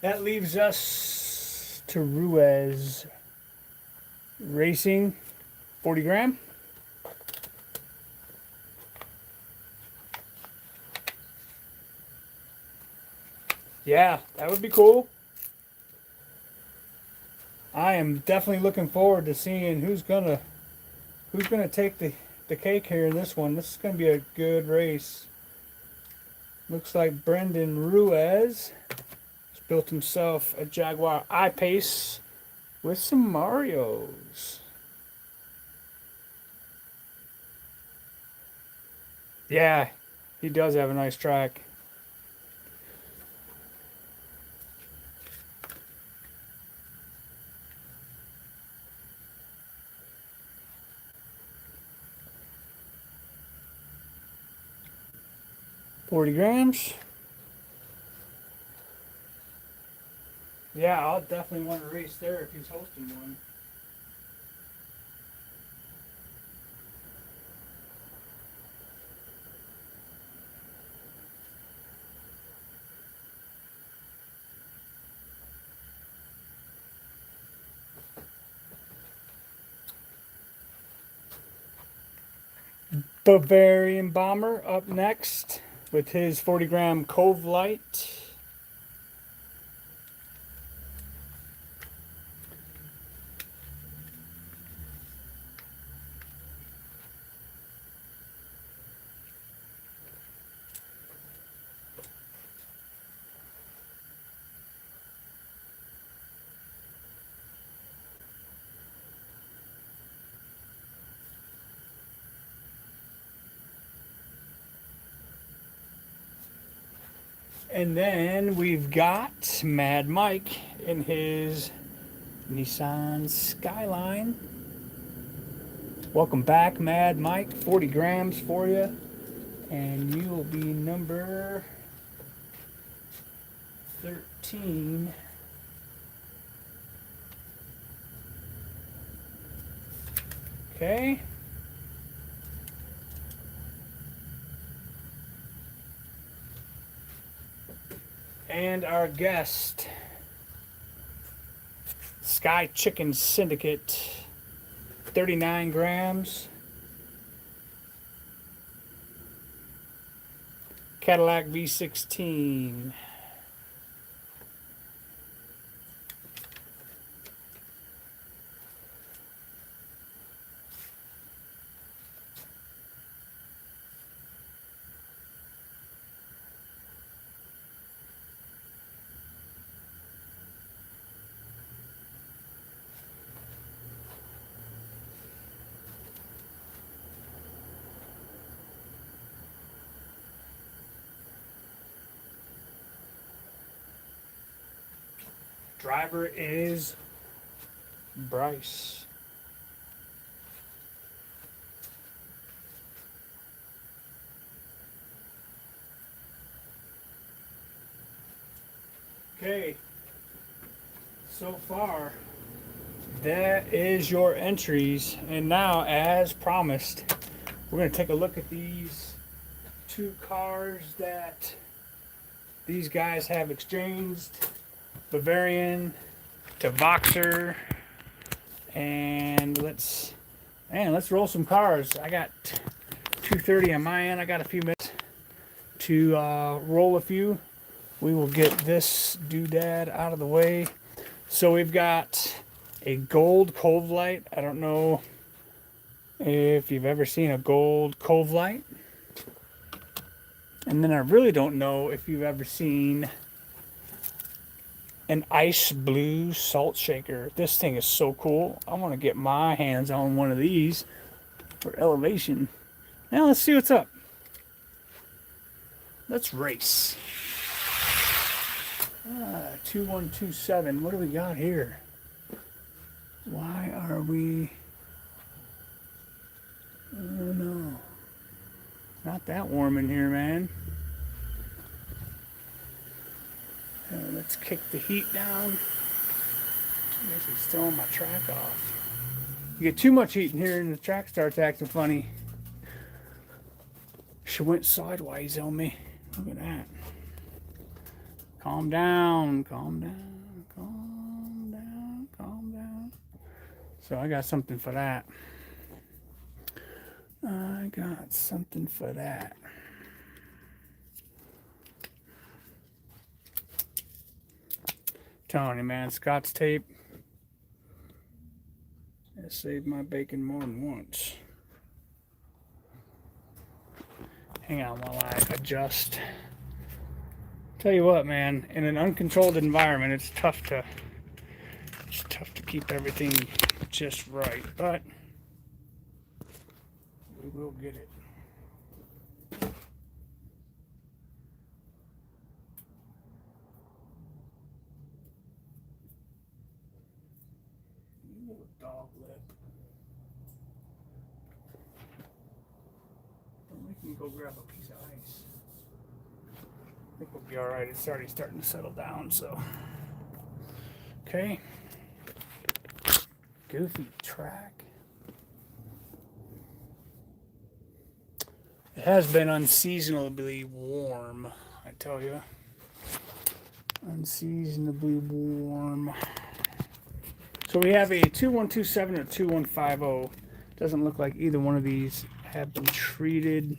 That leaves us to Ruiz Racing, 40 gram. Yeah, that would be cool. I am definitely looking forward to seeing who's gonna take the cake here in this one. This is gonna be a good race. Looks like Brendan Ruiz has built himself a Jaguar I-Pace with some Marios. Yeah, he does have a nice track. $40 grams. Yeah, I'll definitely want to race there if he's hosting one. Bavarian Bomber up next with his 40 gram Cove Light. And then we've got Mad Mike in his Nissan Skyline. Welcome back, Mad Mike. 40 grams for you. And you will be number 13. Okay. And our guest, Sky Chicken Syndicate, 39 grams. Cadillac V16. Driver is Bryce. Okay, so far that is your entries, and now as promised we're going to take a look at these two cars that these guys have exchanged. Bavarian to Voxer, and let's roll some cars. I got 2:30 on my end. I got a few minutes to roll a few. We will get this doodad out of the way. So we've got a gold Cove Light. I don't know if you've ever seen a gold Cove Light, and then I really don't know if you've ever seen an ice blue salt shaker. This thing is so cool. I want to get my hands on one of these for elevation. Now let's see what's up. Let's race. 2127. What do we got here? Why are we... Oh no. Not that warm in here, man. Let's kick the heat down. I guess it's still on my track off. You get too much heat in here and the track starts acting funny. She went sideways on me. Look at that. Calm down, calm down, calm down, calm down. So I got something for that. I got something for that. Telling you, man, Scott's tape has saved my bacon more than once. Hang on while I adjust. Tell you what, man, in an uncontrolled environment, it's tough to keep everything just right, but we will get it. You little dog lip. Don't make me go grab a piece of ice. I think we'll be all right. It's already starting to settle down, so. Okay. Goofy track. It has been unseasonably warm, I tell you. Unseasonably warm. So we have a 2127 or 2150. Doesn't look like either one of these have been treated.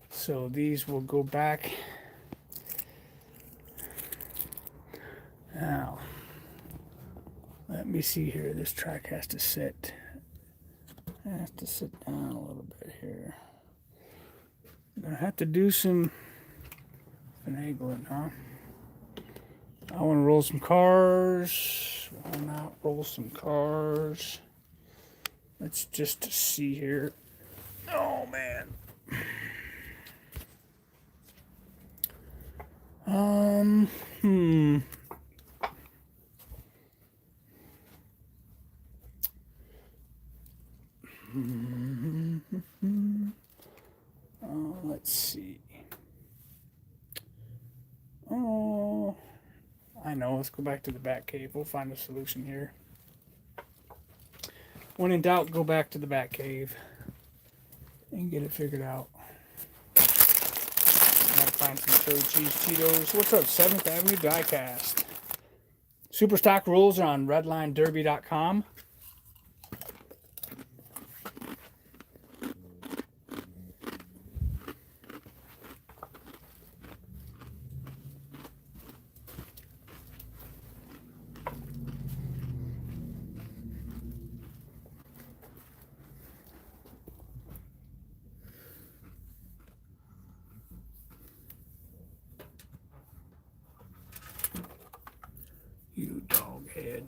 So these will go back. Now, let me see here. This track has to sit. It has to sit down a little bit here. I'm gonna have to do some finagling, huh? I want to roll some cars. Why not roll some cars? Let's just see here. Oh man. Let's see. Oh, I know. Let's go back to the Batcave. We'll find a solution here. When in doubt, go back to the Batcave and get it figured out. Gotta find some chili cheese Cheetos. What's up, 7th Avenue Diecast? Super stock rules are on redlinederby.com. You dog head.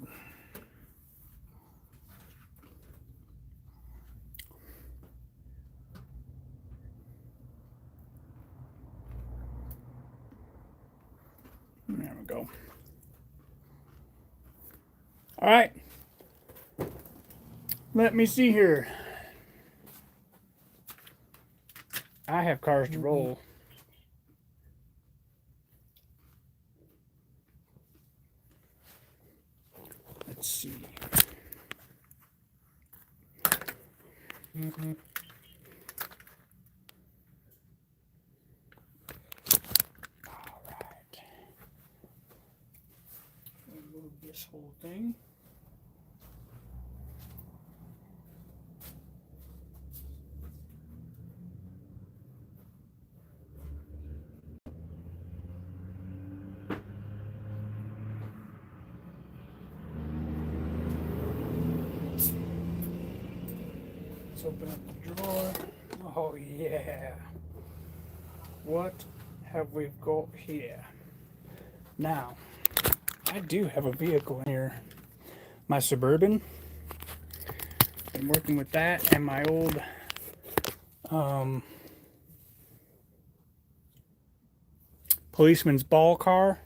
There we go. All right. Let me see here. I have cars to roll. Let's see. All right. Move this whole thing. Let's open up the drawer. Oh yeah. What have we got here? Now, I do have a vehicle in here. My Suburban. Been working with that and my old policeman's ball car.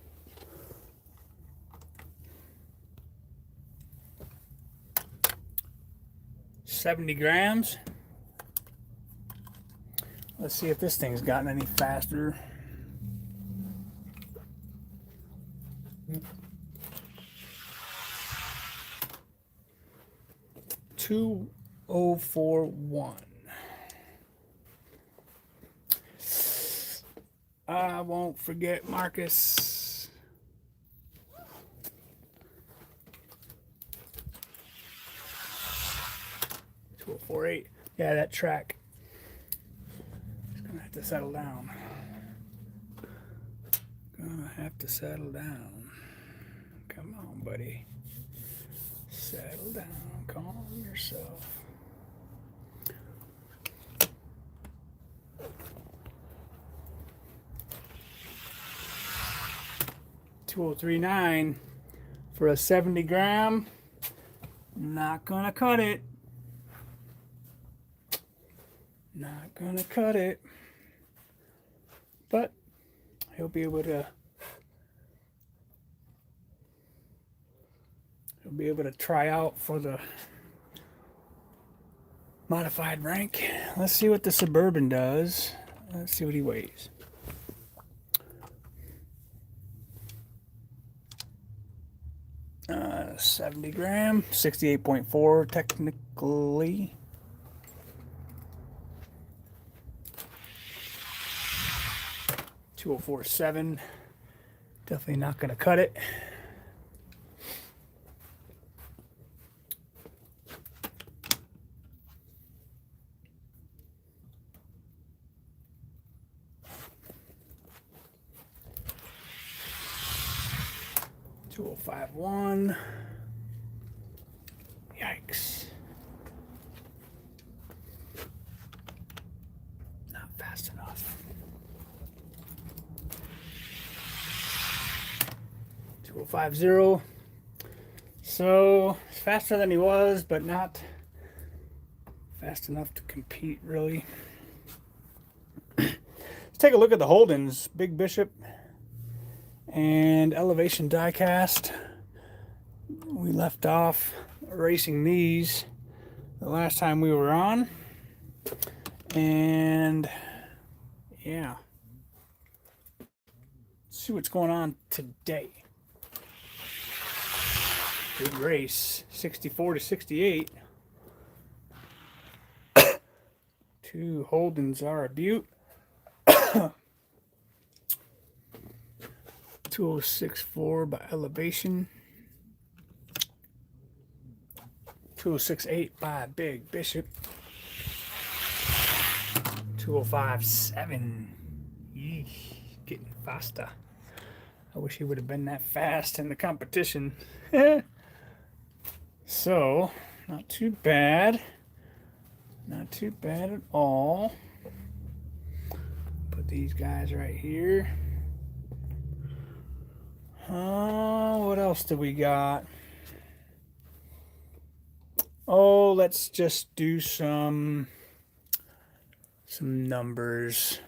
$70 grams. Let's see if this thing's gotten any faster. $2,041. I won't forget Marcus. $204.8. Yeah, that track is gonna have to settle down. Gonna have to settle down. Come on, buddy. Settle down. Calm yourself. $203.9 for a 70 gram. Not gonna cut it. Not gonna cut it. But he'll be able to try out for the modified rank. Let's see what the Suburban does. Let's see what he weighs. 70 gram, 68.4 technically. $204.7. Definitely not gonna cut it. $205.1. Yikes. Not fast enough. $205.0. So it's faster than he was, but not fast enough to compete really. Let's take a look at the Holdens. Big Bishop and Elevation diecast. We left off racing these the last time we were on, and yeah, let's see what's going on today. Good race, 64 to 68. Two Holdens are a beaut. 2064 by Elevation. 2068 by Big Bishop. 2057. Yeesh, getting faster. I wish he would have been that fast in the competition. So, not too bad. Not too bad at all. Put these guys right here. What else do we got? Oh, let's just do some numbers.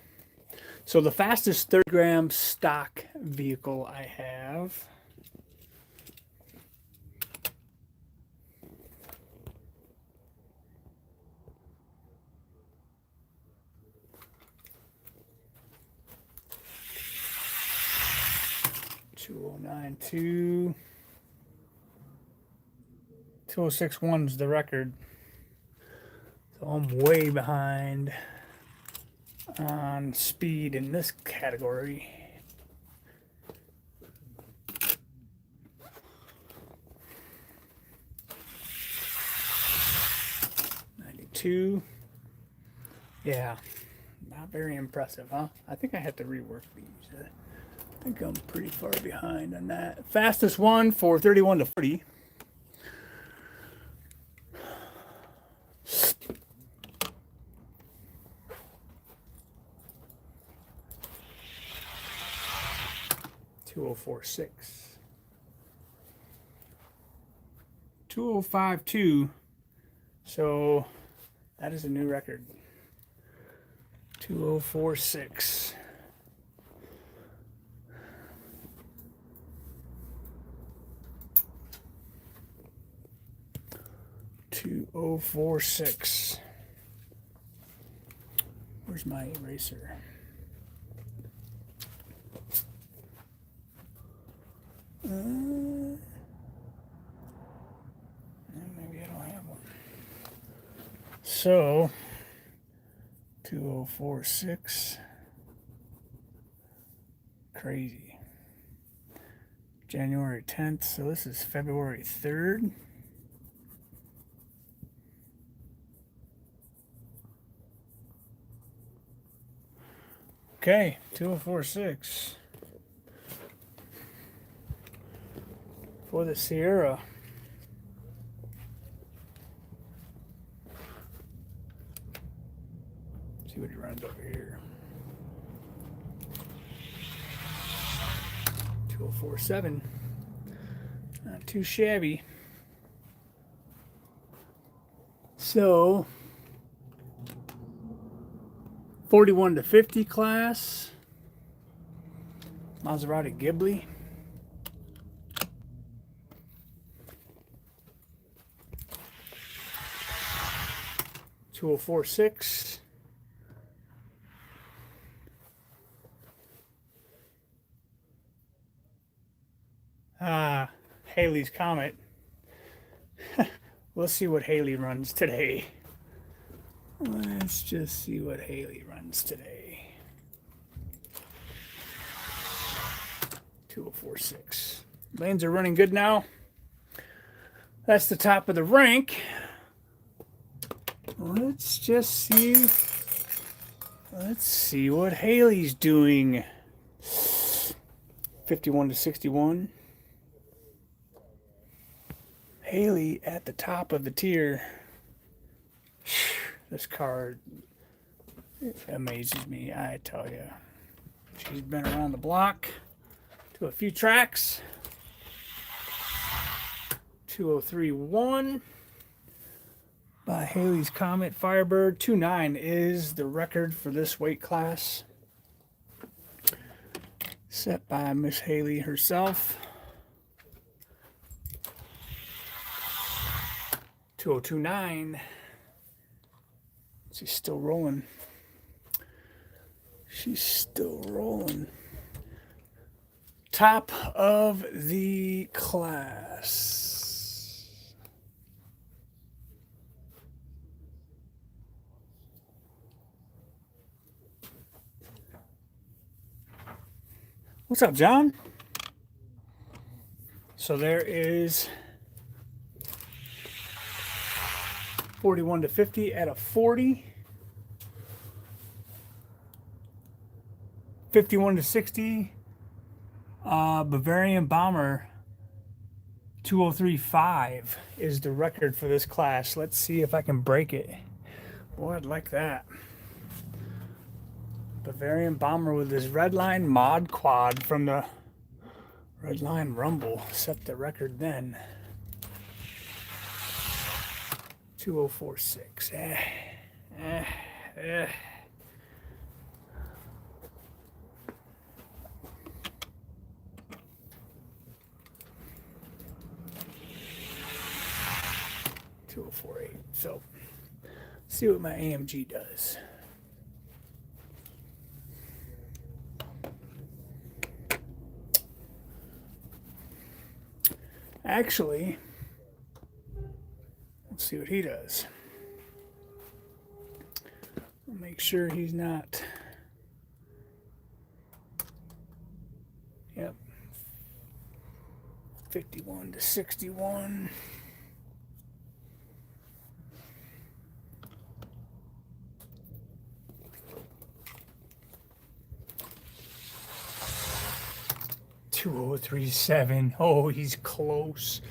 So the fastest 30 gram stock vehicle I have . 2092. 2061 is the record. So I'm way behind on speed in this category. '92. Yeah, not very impressive, huh? I think I have to rework these. I think I'm pretty far behind on that. Fastest one for 31 to 40. $204.6. 2052. So that is a new record. 2046. 2046. Where's my eraser? Maybe I don't have one. So 2046. crazy. January 10th, so this is February 3rd. Okay, 2046 for the Sierra. See what he runs over here. 2047. Not too shabby. So 41 to 50 class. Maserati Ghibli. (2046). Haley's Comet. Let's see what Haley runs today. Let's just see what Haley runs today. 2046. Lanes are running good now. That's the top of the rank. Let's just see. Let's see what Haley's doing. 51 to 61. Haley at the top of the tier. This card amazes me, I tell you. She's been around the block to a few tracks. 2031 by Haley's Comet Firebird. 29 is the record for this weight class, set by Miss Haley herself. 2029. She's still rolling. She's still rolling. Top of the class. What's up, John? So there is 41 to 50 at a 40. 51 to 60. Bavarian Bomber 2035 is the record for this class. Let's see if I can break it. Boy, I'd like that. Bavarian Bomber with his Redline mod quad from the Redline Rumble set the record then. 2046. 2048. So, see what my AMG does. Actually, let's see what he does. I'll make sure he's not. Yep. 51 to 61. $2037. Oh, he's close.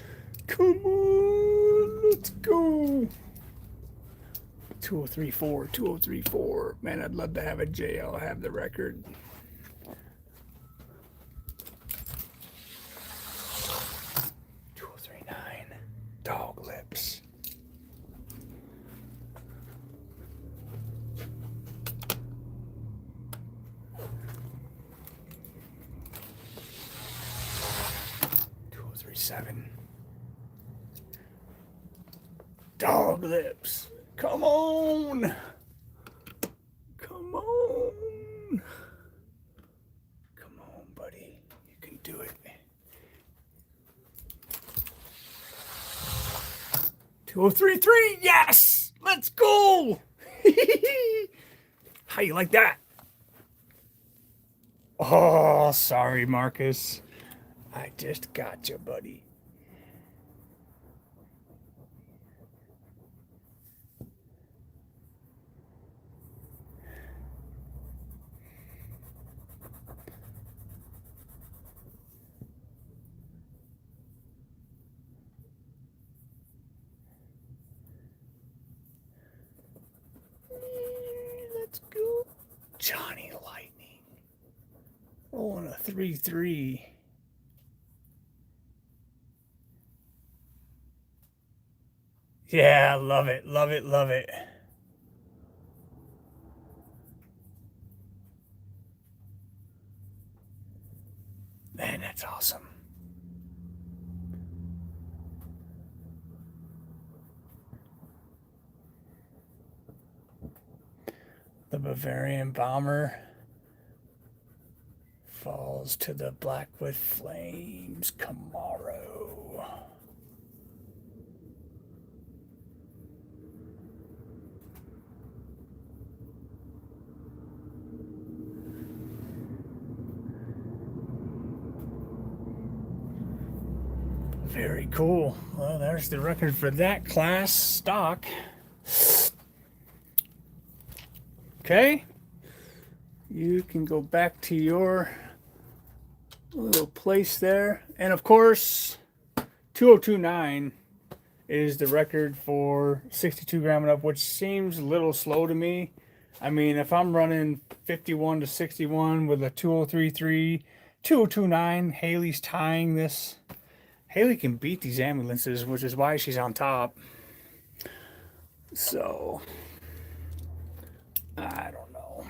Come on, let's go. 2034, 2034. Man, I'd love to have a JL have the record. Dog lips. $237. Dog lips. Come on. Come on. Come on, buddy. You can do it. 2033. Yes. Let's go. How you like that? Oh, sorry, Marcus. I just got you, buddy. Let's go. Johnny Lightning. Rolling a 3-3. Yeah, love it, love it, love it. Man, that's awesome. The Bavarian Bomber falls to the Blackwood Flames Camaro. Very cool. Well, there's the record for that class stock. Okay. You can go back to your little place there. And of course, 2029 is the record for 62 gram and up, which seems a little slow to me. I mean, if I'm running 51 to 61 with a 2033, 2029, Haley's tying this. Haley can beat these ambulances, which is why she's on top. So, I don't know.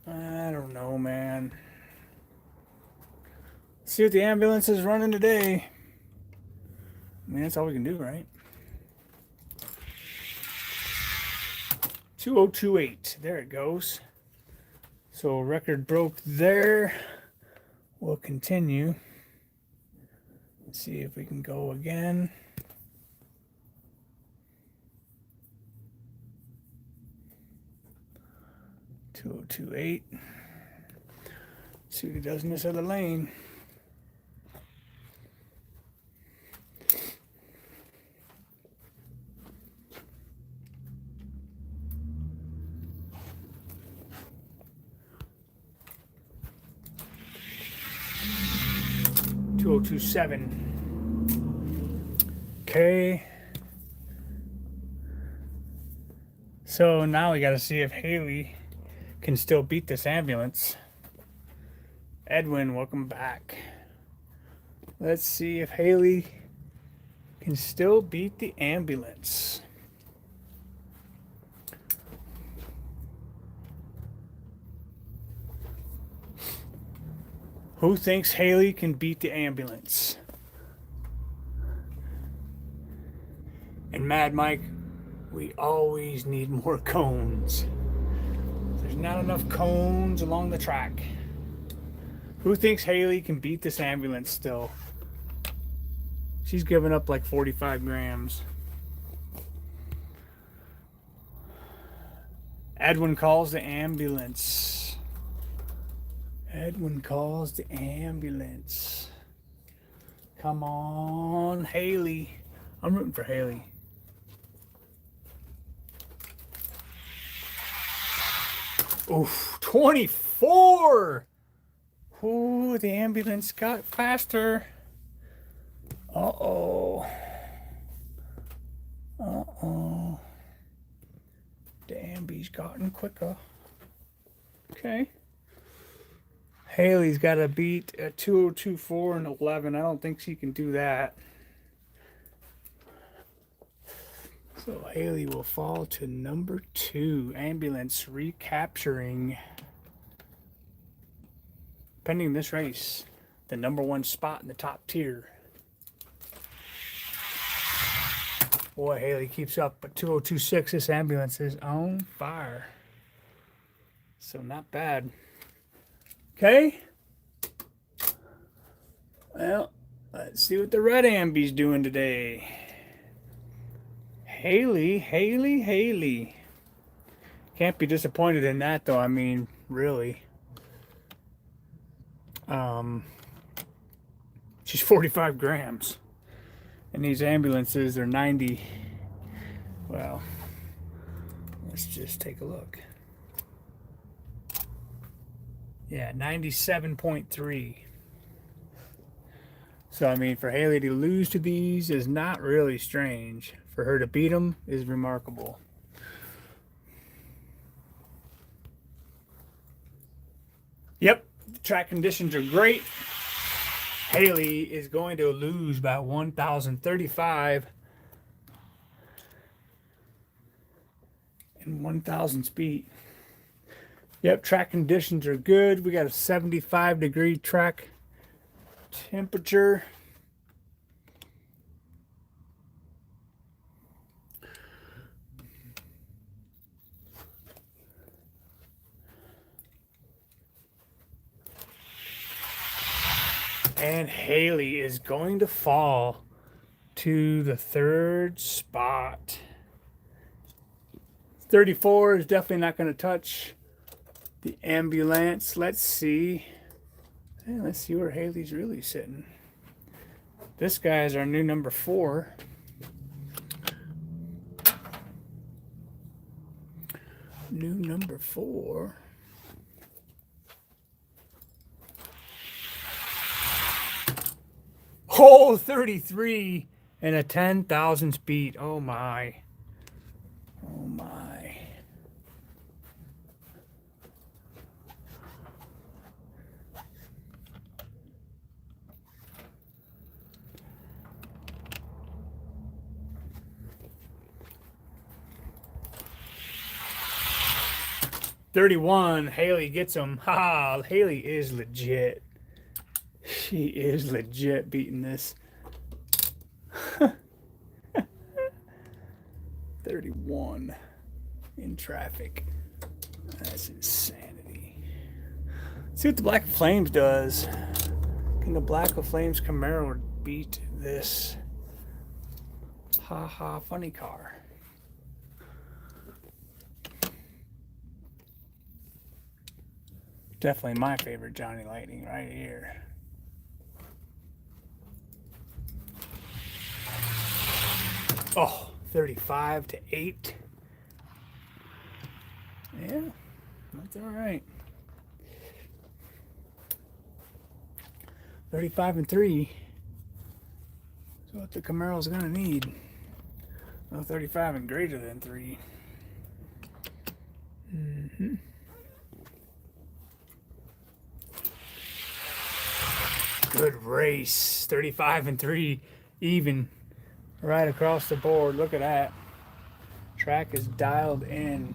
I don't know, man. See what the ambulance is running today. I mean, that's all we can do, right? 2028. There it goes. So record broke there. We'll continue. Let's see if we can go again. .208. See what he does in this other lane. .207. Okay. So now we got to see if Haley can still beat this ambulance. Edwin, welcome back. Let's see if Haley can still beat the ambulance. Who thinks Haley can beat the ambulance? And Mad Mike, we always need more cones. There's not enough cones along the track. Who thinks Haley can beat this ambulance still? She's given up like 45 grams. Edwin calls the ambulance. Edwin calls the ambulance. Come on, Haley. I'm rooting for Haley. Oof, 24! Ooh, the ambulance got faster. Uh-oh. Uh-oh. The ambi's gotten quicker. Okay. Haley's got to beat a 2024 and 11. I don't think she can do that. So Haley will fall to number 2. Ambulance recapturing, pending this race, the number 1 spot in the top tier. Boy, Haley keeps up, but 2026, this ambulance is on fire. So not bad. Okay. Well, let's see what the red ambi's doing today. Haley. Can't be disappointed in that though. I mean, really. She's 45 grams. And these ambulances are 90. Well, let's just take a look. Yeah, 97.3. So, I mean, for Haley to lose to these is not really strange. For her to beat them is remarkable. Yep, the track conditions are great. Haley is going to lose by 1,035 and 1,000 speed. Yep, track conditions are good. We got a 75-degree track temperature. And Haley is going to fall to the 3rd spot. 34 is definitely not going to touch the ambulance. Let's see. Let's see where Haley's really sitting. This guy is our new number 4. New number 4. Oh, 33 and a 10,000 speed. Oh my. Oh my. $31. Haley gets him. Ha! Haley is legit. She is legit beating this. 31 in traffic. That's insanity. Let's see what the Black Flames does. Can the Black Flames Camaro beat this? Ha funny car. Definitely my favorite Johnny Lightning right here. Oh, 35 to 8. Yeah, that's all right. 35 and 3. So what the Camaro's gonna need. Well, 35 and greater than 3. Good race. 35 and 3, even. Right across the board. Look at that. Track is dialed in.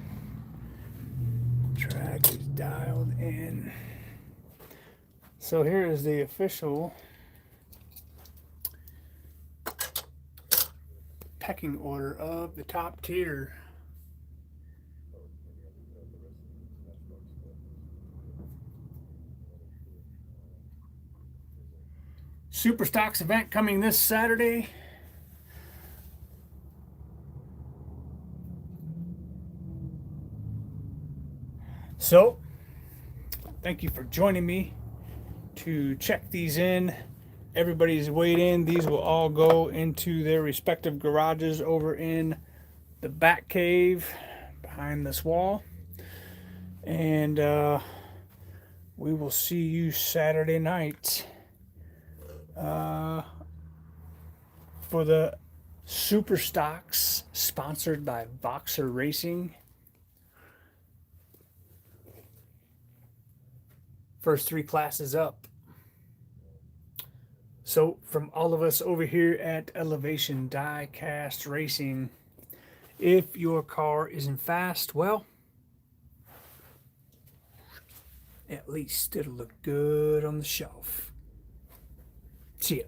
Track is dialed in. So here is the official pecking order of the top tier. Super Stocks event coming this Saturday. So, thank you for joining me to check these in. Everybody's weighed in. These will all go into their respective garages over in the back cave behind this wall. And we will see you Saturday night for the Super Stocks sponsored by Voxer Racing. First 3 classes up. So from all of us over here at Elevation Diecast Racing, if your car isn't fast, well, at least it'll look good on the shelf. See ya.